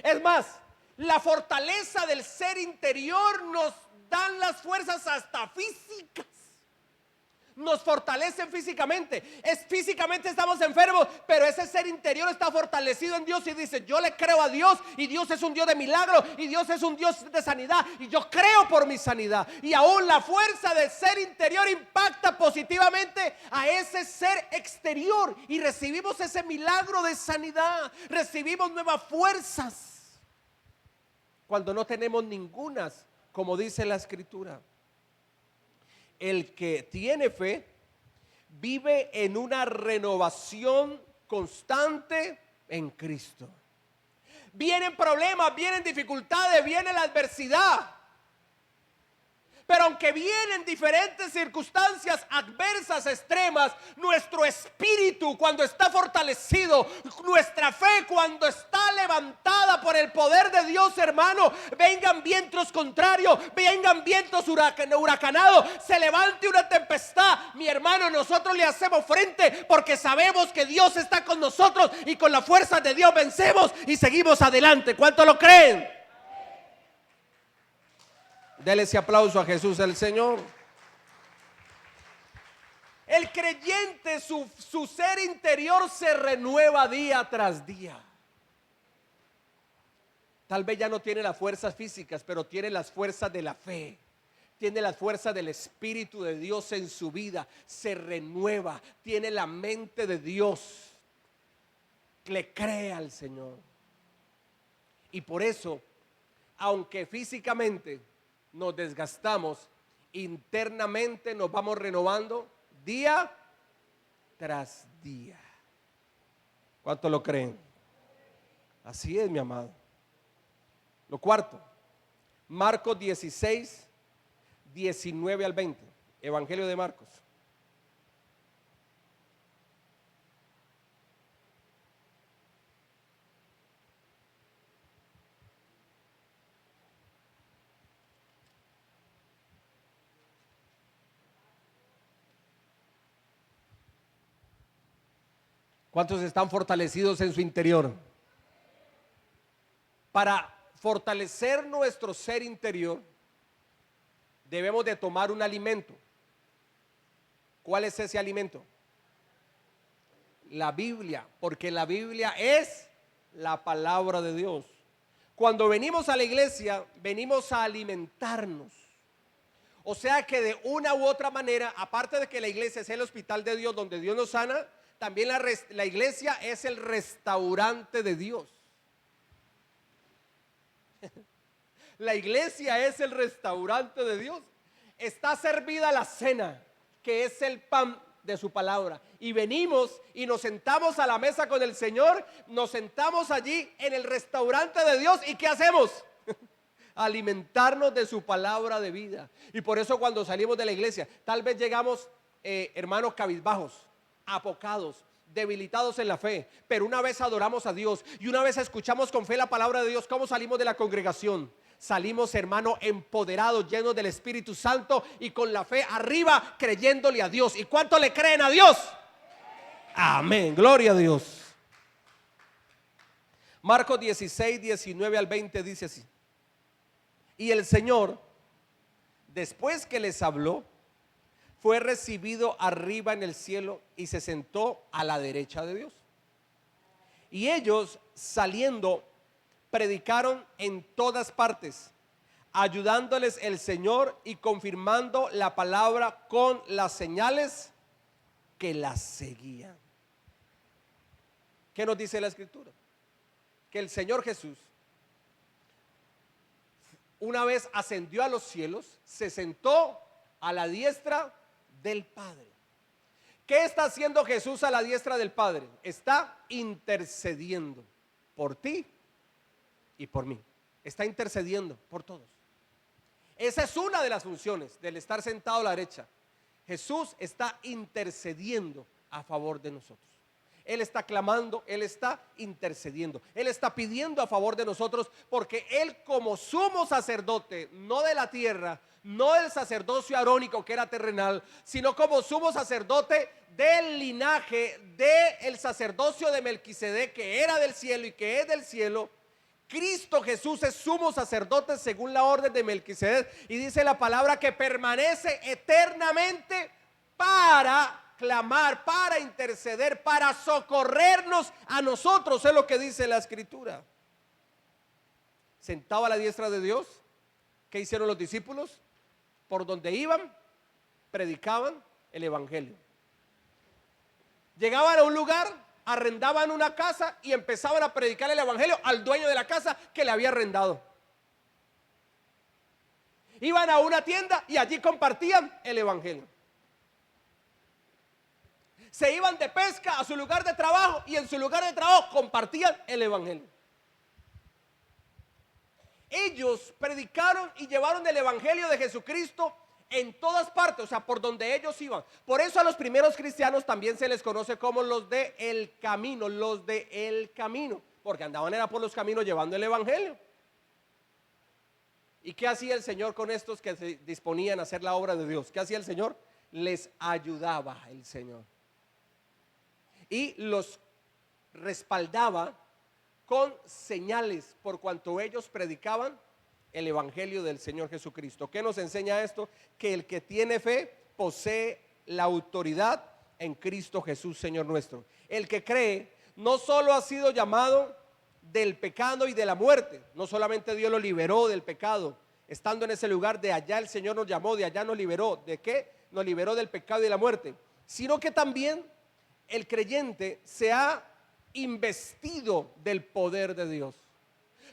Es más, la fortaleza del ser interior nos dan las fuerzas hasta físicas. Nos fortalecen físicamente. Físicamente estamos enfermos, pero ese ser interior está fortalecido en Dios y dice: yo le creo a Dios, y Dios es un Dios de milagro, y Dios es un Dios de sanidad, y yo creo por mi sanidad. Y aún la fuerza del ser interior impacta positivamente a ese ser exterior, y recibimos ese milagro de sanidad, recibimos nuevas fuerzas cuando no tenemos ningunas, como dice la Escritura. El que tiene fe vive en una renovación constante en Cristo. Vienen problemas, vienen dificultades, viene la adversidad. Pero aunque vienen diferentes circunstancias adversas, extremas, nuestro espíritu, cuando está fortalecido, nuestra fe cuando está levantada por el poder de Dios, hermano, vengan vientos contrarios, vengan vientos huracanados, se levante una tempestad, mi hermano, nosotros le hacemos frente porque sabemos que Dios está con nosotros, y con la fuerza de Dios vencemos y seguimos adelante. ¿Cuántos lo creen? Dele ese aplauso a Jesús el Señor. El creyente, su ser interior se renueva día tras día. Tal vez ya no tiene las fuerzas físicas, pero tiene las fuerzas de la fe. Tiene las fuerzas del Espíritu de Dios en su vida. Se renueva, tiene la mente de Dios. Le cree al Señor. Y por eso, aunque físicamente nos desgastamos, internamente nos vamos renovando día tras día. ¿Cuánto lo creen? Así es, mi amado. Lo cuarto, Marcos 16, 19 al 20. Evangelio de Marcos. ¿Cuántos están fortalecidos en su interior? Para fortalecer nuestro ser interior, debemos de tomar un alimento. ¿Cuál es ese alimento? La Biblia, porque la Biblia es la palabra de Dios. Cuando venimos a la iglesia, venimos a alimentarnos. O sea que de una u otra manera, aparte de que la iglesia es el hospital de Dios donde Dios nos sana, también la iglesia es el restaurante de Dios. La iglesia es el restaurante de Dios. Está servida la cena, que es el pan de su palabra. Y venimos y nos sentamos a la mesa con el Señor. Nos sentamos allí en el restaurante de Dios. ¿Y qué hacemos? Alimentarnos de su palabra de vida. Y por eso cuando salimos de la iglesia, tal vez llegamos, hermanos, cabizbajos, apocados, debilitados en la fe, pero una vez adoramos a Dios y una vez escuchamos con fe la palabra de Dios, ¿cómo salimos de la congregación? Salimos, hermano, empoderados, llenos del Espíritu Santo y con la fe arriba, creyéndole a Dios. ¿Y cuánto le creen a Dios? Amén, gloria a Dios. Marcos 16, 19 al 20 dice así: y el Señor, después que les habló, fue recibido arriba en el cielo y se sentó a la derecha de Dios. Y ellos, saliendo, predicaron en todas partes, ayudándoles el Señor y confirmando la palabra con las señales que las seguían. ¿Qué nos dice la Escritura? Que el Señor Jesús, una vez ascendió a los cielos, se sentó a la diestra del Padre. ¿Qué está haciendo Jesús a la diestra del Padre? Está intercediendo por ti y por mí. Está intercediendo por todos. Esa es una de las funciones del estar sentado a la derecha. Jesús está intercediendo a favor de nosotros. Él está clamando, Él está intercediendo, Él está pidiendo a favor de nosotros, porque Él, como sumo sacerdote, no de la tierra, no del sacerdocio arónico que era terrenal, sino como sumo sacerdote del linaje del sacerdocio de Melquisedec, que era del cielo y que es del cielo. Cristo Jesús es sumo sacerdote según la orden de Melquisedec, y dice la palabra que permanece eternamente para clamar, para interceder, para socorrernos a nosotros, es lo que dice la Escritura. Sentado a la diestra de Dios, ¿qué hicieron los discípulos? Por donde iban, predicaban el evangelio. Llegaban a un lugar, arrendaban una casa y empezaban a predicar el evangelio al dueño de la casa que le había arrendado. Iban a una tienda y allí compartían el evangelio. Se iban de pesca a su lugar de trabajo y en su lugar de trabajo compartían el evangelio. Ellos predicaron y llevaron el evangelio de Jesucristo en todas partes, o sea, por donde ellos iban. Por eso a los primeros cristianos también se les conoce como los de el camino, porque andaban era por los caminos llevando el evangelio. ¿Y qué hacía el Señor con estos que se disponían a hacer la obra de Dios? ¿Qué hacía el Señor? Les ayudaba el Señor y los respaldaba con señales por cuanto ellos predicaban el evangelio del Señor Jesucristo. ¿Qué nos enseña esto? Que el que tiene fe posee la autoridad en Cristo Jesús, Señor nuestro. El que cree no solo ha sido llamado del pecado y de la muerte, no solamente Dios lo liberó del pecado, estando en ese lugar, de allá el Señor nos llamó, de allá nos liberó. ¿De qué? Nos liberó del pecado y de la muerte, sino que también el creyente se ha investido del poder de Dios.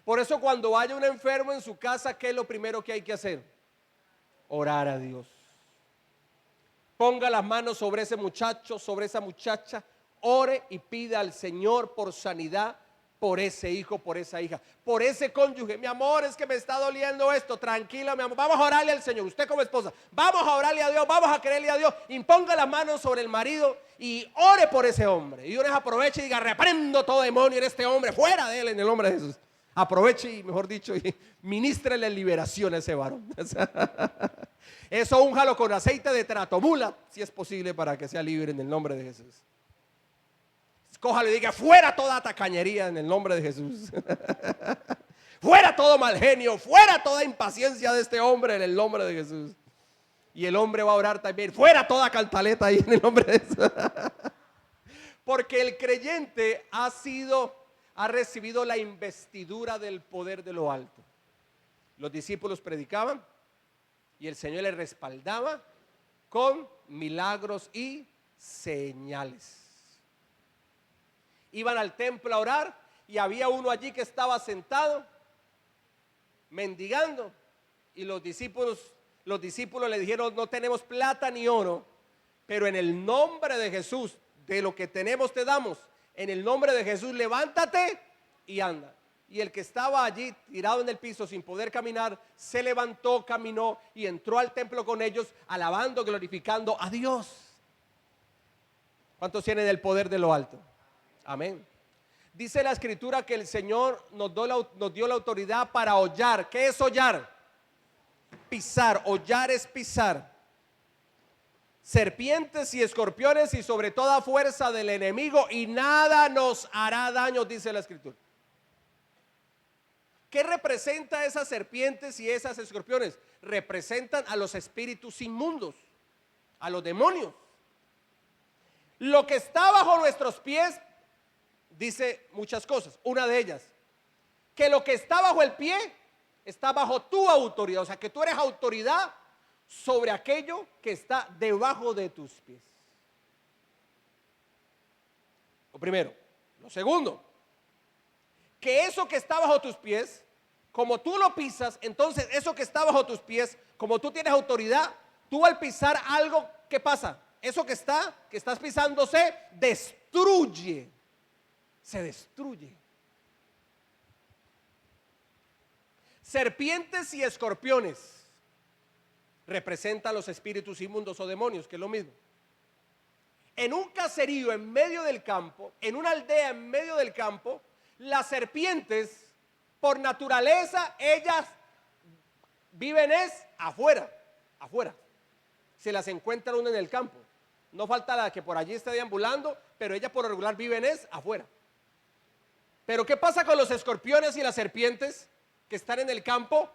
Por eso cuando haya un enfermo en su casa, ¿qué es lo primero que hay que hacer? Orar a Dios. Ponga las manos sobre ese muchacho, sobre esa muchacha, ore y pida al Señor por sanidad, por ese hijo, por esa hija, por ese cónyuge. Mi amor, es que me está doliendo esto. Tranquila, mi amor, vamos a orarle al Señor. Usted como esposa, vamos a orarle a Dios, vamos a creerle a Dios. Imponga las manos sobre el marido y ore por ese hombre. Y uno aproveche y diga: reprendo todo demonio en este hombre, fuera de él en el nombre de Jesús. Aproveche y, mejor dicho, y ministrele liberación a ese varón. Eso únjalo con aceite de tratomula, si es posible, para que sea libre en el nombre de Jesús. Cójalo y diga: fuera toda tacañería en el nombre de Jesús. Fuera todo mal genio, fuera toda impaciencia de este hombre en el nombre de Jesús. Y el hombre va a orar también: fuera toda cantaleta ahí en el nombre de Jesús. Porque el creyente ha recibido la investidura del poder de lo alto. Los discípulos predicaban y el Señor les respaldaba con milagros y señales. Iban al templo a orar y había uno allí que estaba sentado mendigando, y los discípulos le dijeron: no tenemos plata ni oro, pero en el nombre de Jesús, de lo que tenemos te damos. En el nombre de Jesús, levántate y anda. Y el que estaba allí tirado en el piso sin poder caminar, se levantó, caminó y entró al templo con ellos, alabando, glorificando a Dios. ¿Cuántos tienen el poder de lo alto? Amén. Dice la Escritura que el Señor nos dio la autoridad para hollar. ¿Qué es hollar? Pisar. Hollar es pisar serpientes y escorpiones y sobre toda fuerza del enemigo, y nada nos hará daño, dice la Escritura. ¿Qué representa esas serpientes y esas escorpiones? Representan a los espíritus inmundos, a los demonios. Lo que está bajo nuestros pies dice muchas cosas. Una de ellas, que lo que está bajo el pie está bajo tu autoridad. O sea, que tú eres autoridad sobre aquello que está debajo de tus pies. Lo primero. Lo segundo, que eso que está bajo tus pies, como tú lo pisas, entonces eso que está bajo tus pies, como tú tienes autoridad, tú al pisar algo, ¿qué pasa? Eso que estás pisando se destruye. Se destruye. Serpientes y escorpiones representan los espíritus inmundos o demonios, que es lo mismo. En un caserío en medio del campo, en una aldea en medio del campo, las serpientes, por naturaleza, ellas viven afuera. Se las encuentra uno en el campo. No falta la que por allí esté deambulando, pero ellas por lo regular viven afuera. Pero ¿qué pasa con los escorpiones y las serpientes que están en el campo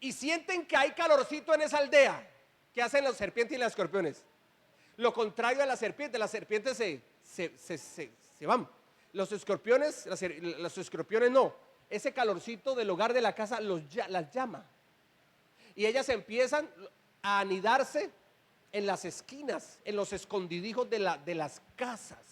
y sienten que hay calorcito en esa aldea? ¿Qué hacen las serpientes y los escorpiones? Lo contrario a las serpientes se van. Los escorpiones no. Ese calorcito del hogar de la casa las llama. Y ellas empiezan a anidarse en las esquinas, en los escondidijos de las casas.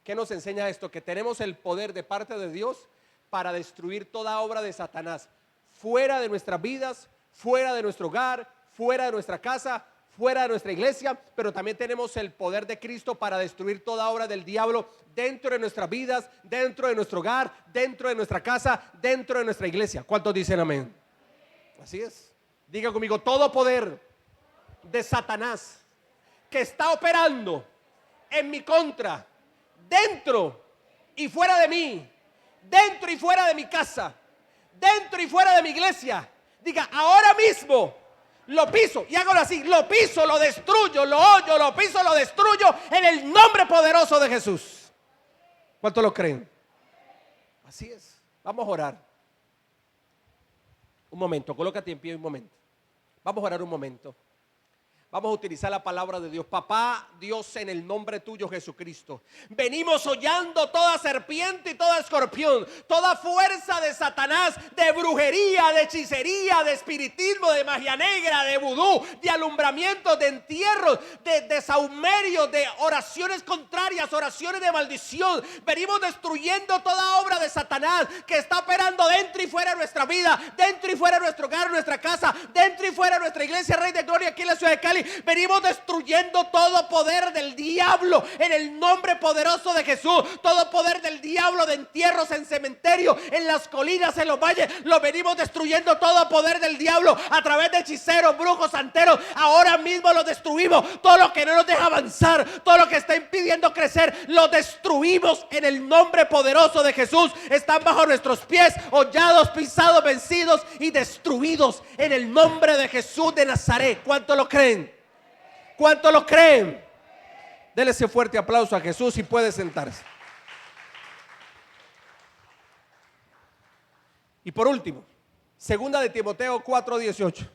¿Qué nos enseña esto? Que tenemos el poder de parte de Dios para destruir toda obra de Satanás, fuera de nuestras vidas, fuera de nuestro hogar, fuera de nuestra casa, fuera de nuestra iglesia, pero también tenemos el poder de Cristo para destruir toda obra del diablo dentro de nuestras vidas, dentro de nuestro hogar, dentro de nuestra casa, dentro de nuestra iglesia. ¿Cuántos dicen amén? Así es. Diga conmigo, todo poder de Satanás que está operando en mi contra, dentro y fuera de mí, dentro y fuera de mi casa, dentro y fuera de mi iglesia, diga, ahora mismo lo piso, y hágalo así, lo piso, lo destruyo, lo hollo, lo piso, lo destruyo en el nombre poderoso de Jesús. ¿Cuántos lo creen? Así es. Vamos a orar. Un momento, colócate en pie un momento. Vamos a orar un momento. Vamos a utilizar la palabra de Dios. Papá, Dios, en el nombre tuyo, Jesucristo, venimos hollando toda serpiente y todo escorpión, toda fuerza de Satanás, de brujería, de hechicería, de espiritismo, de magia negra, de vudú, de alumbramiento, de entierros, de saumerio, de oraciones contrarias, oraciones de maldición. Venimos destruyendo toda obra de Satanás que está operando dentro y fuera de nuestra vida, dentro y fuera de nuestro hogar, nuestra casa, dentro y fuera de nuestra iglesia, Rey de Gloria, aquí en la ciudad de Cali. Venimos destruyendo todo poder del diablo en el nombre poderoso de Jesús. Todo poder del diablo de entierros en cementerio, en las colinas, en los valles. Lo venimos destruyendo, todo poder del diablo a través de hechiceros, brujos, santeros. Ahora mismo lo destruimos. Todo lo que no nos deja avanzar, todo lo que está impidiendo crecer, lo destruimos en el nombre poderoso de Jesús. Están bajo nuestros pies, hollados, pisados, vencidos y destruidos en el nombre de Jesús de Nazaret. ¿Cuánto lo creen? ¿Cuánto lo creen? Dele ese fuerte aplauso a Jesús y puede sentarse. Y por último, segunda de Timoteo 4:18.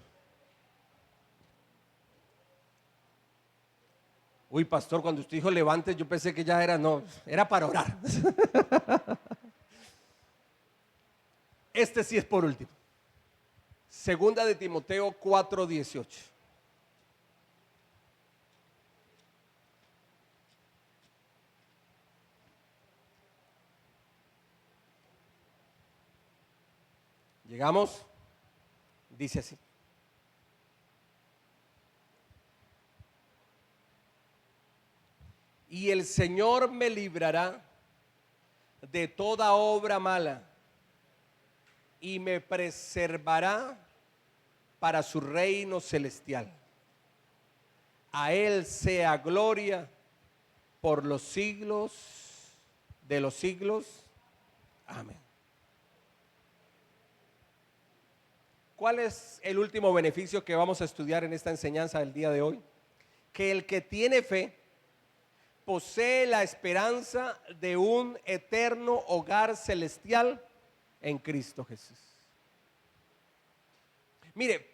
Uy, pastor, cuando usted dijo levante, yo pensé que ya era para orar. Este sí es por último. Segunda de Timoteo 4:18. Llegamos, dice así: y el Señor me librará de toda obra mala y me preservará para su reino celestial. A Él sea gloria por los siglos de los siglos. Amén. ¿Cuál es el último beneficio que vamos a estudiar en esta enseñanza del día de hoy? Que el que tiene fe posee la esperanza de un eterno hogar celestial en Cristo Jesús. Mire,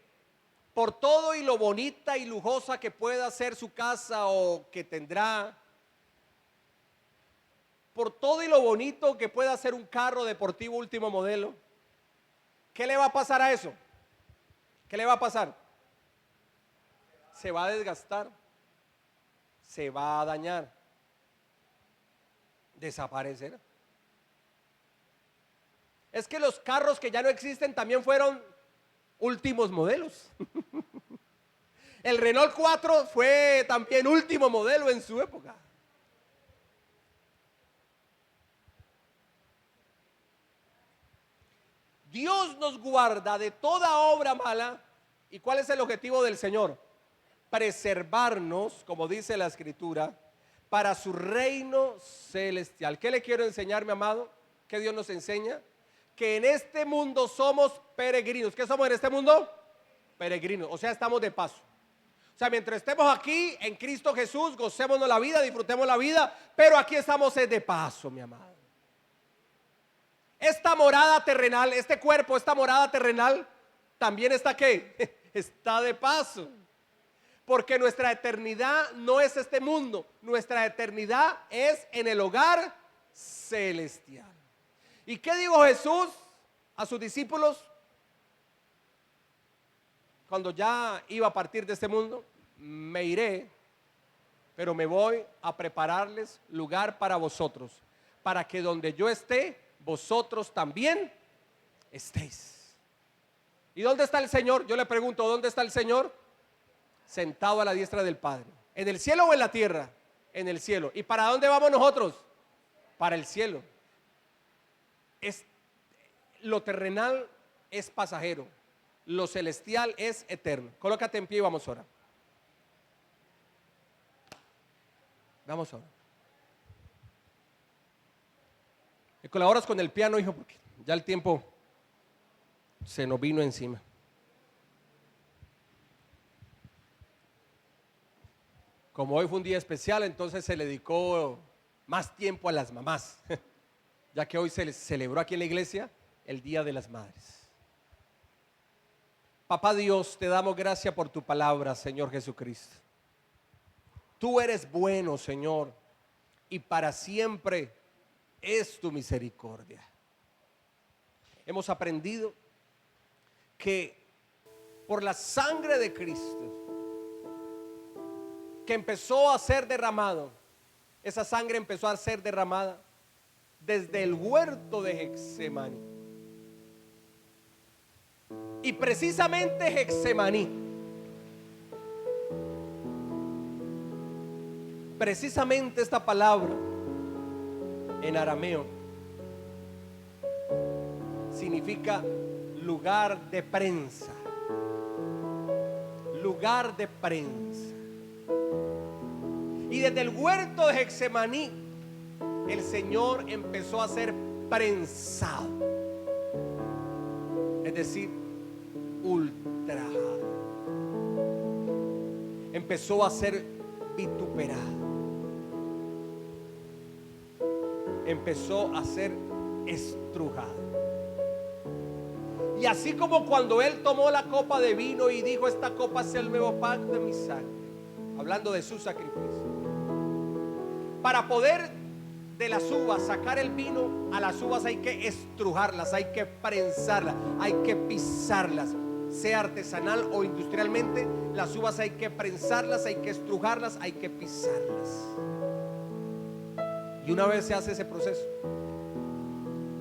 por todo y lo bonita y lujosa que pueda ser su casa o que tendrá, por todo y lo bonito que pueda ser un carro deportivo último modelo, ¿qué le va a pasar a eso? ¿Qué le va a pasar? Se va a desgastar, se va a dañar, desaparecer. Es que los carros que ya no existen también fueron últimos modelos. El Renault 4 fue también último modelo en su época. Dios nos guarda de toda obra mala. ¿Y cuál es el objetivo del Señor? Preservarnos, como dice la Escritura, para su reino celestial. ¿Qué le quiero enseñar, mi amado? ¿Qué Dios nos enseña? Que en este mundo somos peregrinos. ¿Qué somos en este mundo? Peregrinos, o sea, estamos de paso. O sea, mientras estemos aquí en Cristo Jesús, gocémonos la vida, disfrutemos la vida, pero aquí estamos de paso, mi amado. Esta morada terrenal, este cuerpo, esta morada terrenal, también está ¿qué? Está de paso. Porque nuestra eternidad no es este mundo, nuestra eternidad es en el hogar celestial. ¿Y qué dijo Jesús a sus discípulos cuando ya iba a partir de este mundo? Me iré, pero me voy a prepararles lugar para vosotros, para que donde yo esté, vosotros también estéis. ¿Y dónde está el Señor? Yo le pregunto, ¿dónde está el Señor? Sentado a la diestra del Padre. ¿En el cielo o en la tierra? En el cielo. ¿Y para dónde vamos nosotros? Para el cielo. Lo terrenal es pasajero, lo celestial es eterno. Colócate en pie y vamos a orar. Vamos a orar. ¿Me colaboras con el piano, hijo? Porque ya el tiempo se nos vino encima. Como hoy fue un día especial, entonces se le dedicó más tiempo a las mamás, ya que hoy se les celebró aquí en la iglesia el Día de las Madres. Papá Dios, te damos gracias por tu palabra, Señor Jesucristo. Tú eres bueno, Señor, y para siempre es tu misericordia. Hemos aprendido que por la sangre de Cristo que empezó a ser derramado, esa sangre empezó a ser derramada desde el huerto de Getsemaní. Y precisamente Getsemaní, precisamente esta palabra en arameo significa lugar de prensa. Lugar de prensa. Y desde el huerto de Getsemaní, el Señor empezó a ser prensado, es decir, ultrajado. Empezó a ser vituperado. Empezó a ser estrujado. Y así como cuando Él tomó la copa de vino y dijo: esta copa es el nuevo pacto de mi sangre, hablando de su sacrificio. Para poder de las uvas sacar el vino, a las uvas hay que estrujarlas, hay que prensarlas, hay que pisarlas. Sea artesanal o industrialmente, las uvas hay que prensarlas, hay que estrujarlas, hay que pisarlas. Y una vez se hace ese proceso,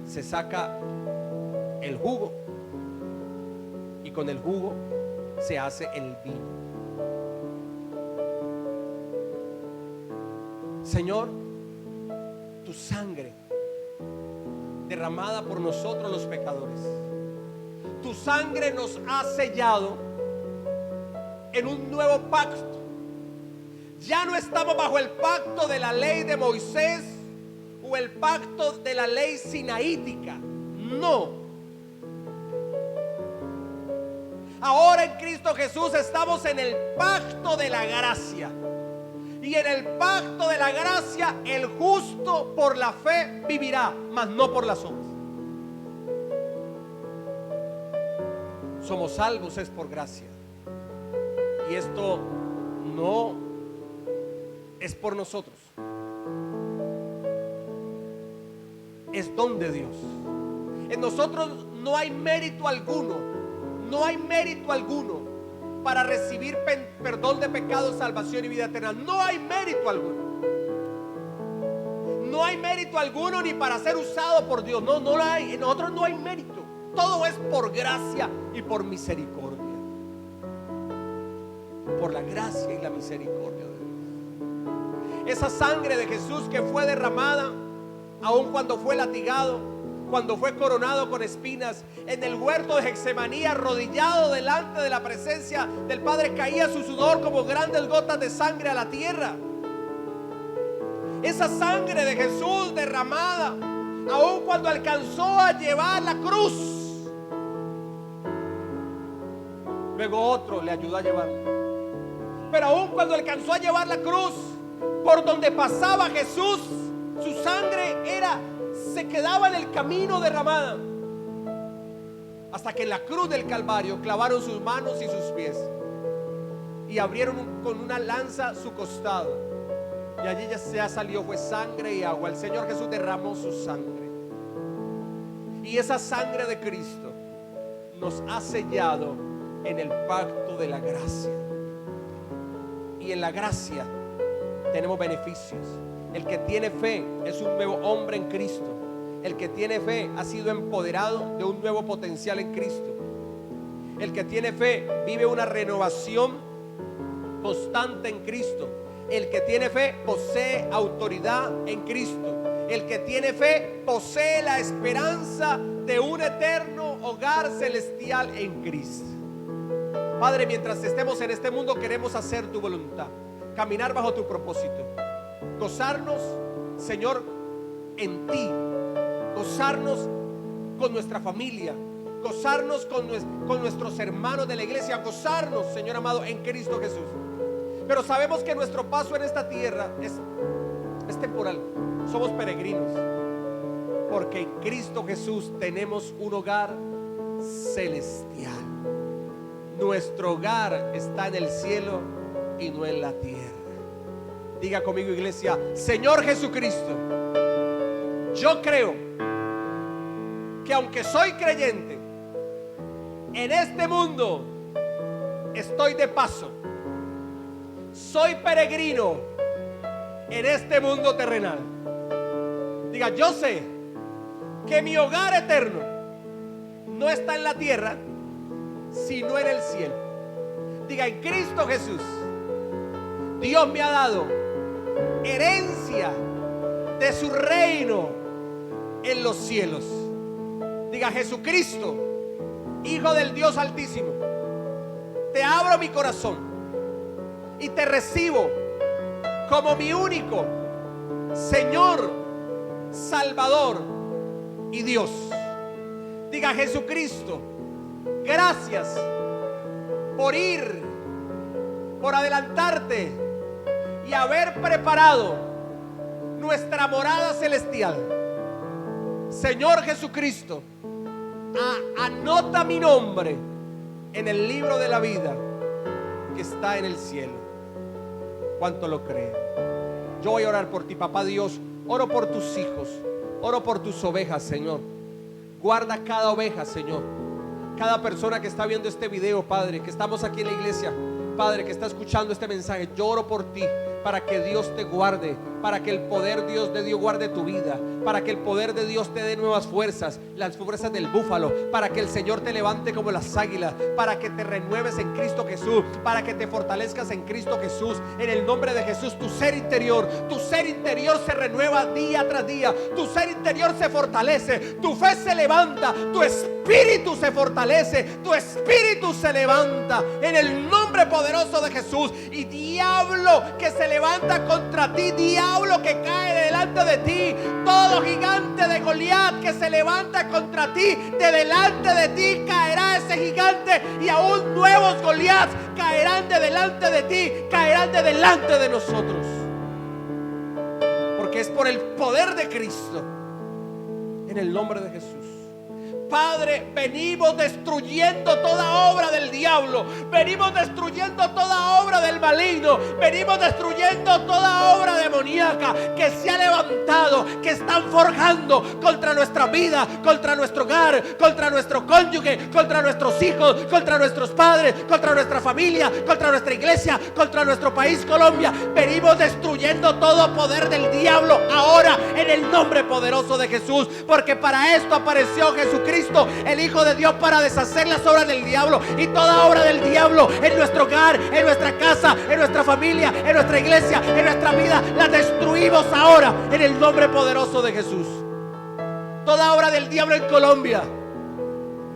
se saca el jugo, y con el jugo se hace el vino. Señor, tu sangre derramada por nosotros los pecadores, tu sangre nos ha sellado en un nuevo pacto. Ya no estamos bajo el pacto de la ley de Moisés o el pacto de la ley sinaítica. No. Ahora en Cristo Jesús estamos en el pacto de la gracia. Y en el pacto de la gracia, el justo por la fe vivirá, mas no por las obras. Somos salvos es por gracia. Y esto no es por nosotros, es don de Dios. En nosotros no hay mérito alguno, no hay mérito alguno para recibir perdón de pecados, salvación y vida eterna. No hay mérito alguno. No hay mérito alguno ni para ser usado por Dios. No lo hay. En nosotros no hay mérito. Todo es por gracia y por misericordia. Por la gracia y la misericordia de Dios. Esa sangre de Jesús que fue derramada, aun cuando fue latigado, cuando fue coronado con espinas, en el huerto de Getsemaní, arrodillado delante de la presencia del Padre, caía su sudor como grandes gotas de sangre a la tierra. Esa sangre de Jesús derramada, aun cuando alcanzó a llevar la cruz, luego otro le ayudó a llevarla. Pero aun cuando alcanzó a llevar la cruz, por donde pasaba Jesús, su sangre se quedaba en el camino derramada, hasta que en la cruz del Calvario clavaron sus manos y sus pies y abrieron con una lanza su costado, y allí ya salió fue sangre y agua. El Señor Jesús derramó su sangre, y esa sangre de Cristo nos ha sellado en el pacto de la gracia. Y en la gracia tenemos beneficios. El que tiene fe es un nuevo hombre en Cristo. El que tiene fe ha sido empoderado de un nuevo potencial en Cristo. El que tiene fe vive una renovación constante en Cristo. El que tiene fe posee autoridad en Cristo. El que tiene fe posee la esperanza de un eterno hogar celestial en Cristo. Padre, mientras estemos en este mundo, queremos hacer tu voluntad, caminar bajo tu propósito, gozarnos, Señor, en ti, gozarnos con nuestra familia, gozarnos con nuestros hermanos de la iglesia, gozarnos, Señor amado, en Cristo Jesús. Pero sabemos que nuestro paso en esta tierra es temporal. Somos peregrinos, porque en Cristo Jesús tenemos un hogar celestial. Nuestro hogar está en el cielo y no en la tierra. Diga conmigo, iglesia: Señor Jesucristo, yo creo que aunque soy creyente, en este mundo estoy de paso. Soy peregrino en este mundo terrenal. Diga: yo sé que mi hogar eterno no está en la tierra, sino en el cielo. Diga: en Cristo Jesús, Dios me ha dado herencia de su reino en los cielos. Diga: Jesucristo, Hijo del Dios Altísimo, te abro mi corazón y te recibo como mi único Señor, Salvador y Dios. Diga: Jesucristo, gracias por adelantarte y haber preparado nuestra morada celestial. Señor Jesucristo, anota mi nombre en el libro de la vida que está en el cielo. ¿Cuánto lo creen? Yo voy a orar por ti, papá Dios. Oro por tus hijos, oro por tus ovejas, Señor. Guarda cada oveja, Señor. Cada persona que está viendo este video, Padre, que estamos aquí en la iglesia, Padre, que está escuchando este mensaje, yo oro por ti, para que Dios te guarde, para que el poder de Dios guarde tu vida, para que el poder de Dios te dé nuevas fuerzas, las fuerzas del búfalo, para que el Señor te levante como las águilas, para que te renueves en Cristo Jesús, para que te fortalezcas en Cristo Jesús. En el nombre de Jesús, tu ser interior se renueva día tras día, tu ser interior se fortalece, tu fe se levanta, tu espíritu se fortalece, tu espíritu se levanta en el nombre poderoso de Jesús. Y diablo que se levanta contra ti, diablo que cae delante de ti, todo gigante de Goliat que se levanta contra ti, de delante de ti caerá ese gigante, y aún nuevos Goliats caerán de delante de ti, caerán de delante de nosotros, porque es por el poder de Cristo, en el nombre de Jesús. Padre, venimos destruyendo toda obra del diablo, venimos destruyendo toda obra del maligno, venimos destruyendo toda obra demoníaca que se ha levantado, que están forjando contra nuestra vida, contra nuestro hogar, contra nuestro cónyuge, contra nuestros hijos, contra nuestros padres, contra nuestra familia, contra nuestra iglesia, contra nuestro país Colombia. Venimos destruyendo todo poder del diablo ahora en el nombre poderoso de Jesús, porque para esto apareció Jesucristo, el Hijo de Dios, para deshacer las obras del diablo y toda obra del diablo en nuestro hogar, en nuestra casa, en nuestra familia, en nuestra iglesia, en nuestra vida. La destruimos ahora en el nombre poderoso de Jesús. toda obra del diablo en Colombia,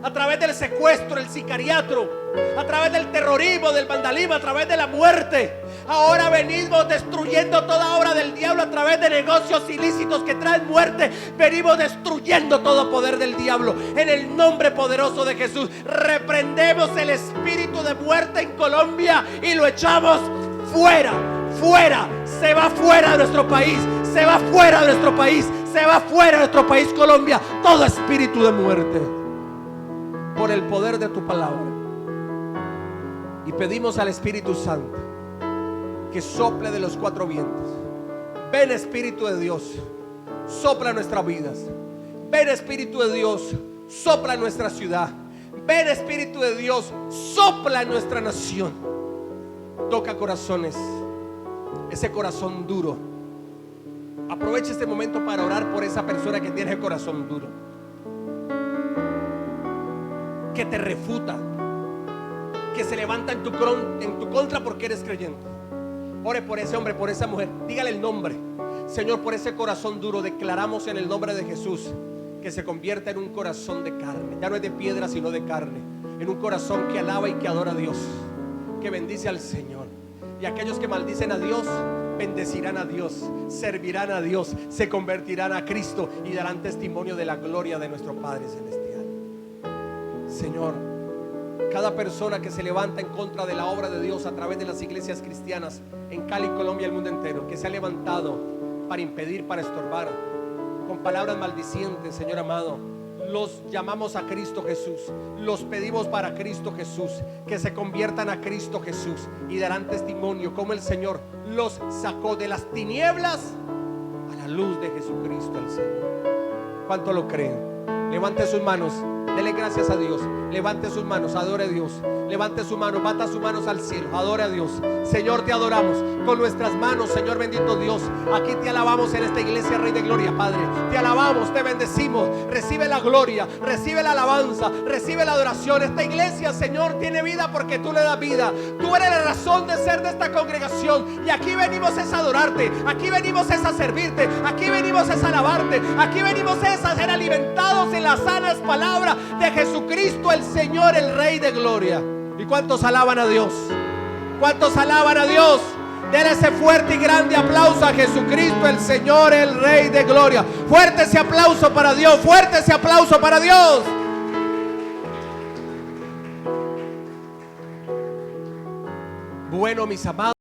a través del secuestro, el sicariato, a través del terrorismo, del vandalismo, a través de la muerte. Ahora venimos destruyendo toda obra del diablo a través de negocios ilícitos que traen muerte. Venimos destruyendo todo poder del diablo. En el nombre poderoso de Jesús, reprendemos el espíritu de muerte en Colombia y lo echamos fuera, fuera. Se va fuera de nuestro país, se va fuera de nuestro país, se va fuera de nuestro país, Colombia, todo espíritu de muerte, por el poder de tu palabra. Y pedimos al Espíritu Santo que sople de los cuatro vientos. Ven, Espíritu de Dios, sopla nuestras vidas. Ven, Espíritu de Dios, sopla en nuestra ciudad. Ven, Espíritu de Dios, sopla en nuestra nación. Toca corazones, ese corazón duro. Aprovecha este momento para orar por esa persona que tiene el corazón duro, que te refuta, que se levanta en tu contra porque eres creyente. Ore por ese hombre, por esa mujer. Dígale el nombre. Señor, por ese corazón duro declaramos en el nombre de Jesús que se convierta en un corazón de carne. Ya no es de piedra sino de carne. En un corazón que alaba y que adora a Dios, que bendice al Señor. Y aquellos que maldicen a Dios, bendecirán a Dios, servirán a Dios, se convertirán a Cristo y darán testimonio de la gloria de nuestro Padre Celestial. Señor, cada persona que se levanta en contra de la obra de Dios a través de las iglesias cristianas en Cali, Colombia y el mundo entero, que se ha levantado para impedir, para estorbar, con palabras maldicientes, Señor amado, los llamamos a Cristo Jesús, los pedimos para Cristo Jesús, que se conviertan a Cristo Jesús y darán testimonio como el Señor los sacó de las tinieblas a la luz de Jesucristo el Señor. ¿Cuánto lo creen? Levante sus manos, dele gracias a Dios, levante sus manos, adore a Dios, levante su mano, bata sus manos al cielo, adore a Dios. Señor, te adoramos con nuestras manos, Señor bendito Dios. Aquí te alabamos en esta iglesia, Rey de Gloria, Padre. Te alabamos, te bendecimos. Recibe la gloria, recibe la alabanza, recibe la adoración. Esta iglesia, Señor, tiene vida porque tú le das vida. Tú eres la razón de ser de esta congregación. Y aquí venimos es a adorarte, aquí venimos es a servirte, aquí venimos es a alabarte, aquí venimos es a ser alimentados en las sanas palabras de Jesucristo el Señor, el Rey de Gloria. ¿Y cuántos alaban a Dios? ¿Cuántos alaban a Dios? Den ese fuerte y grande aplauso a Jesucristo el Señor, el Rey de Gloria. Fuerte ese aplauso para Dios, fuerte ese aplauso para Dios. Bueno, mis amados.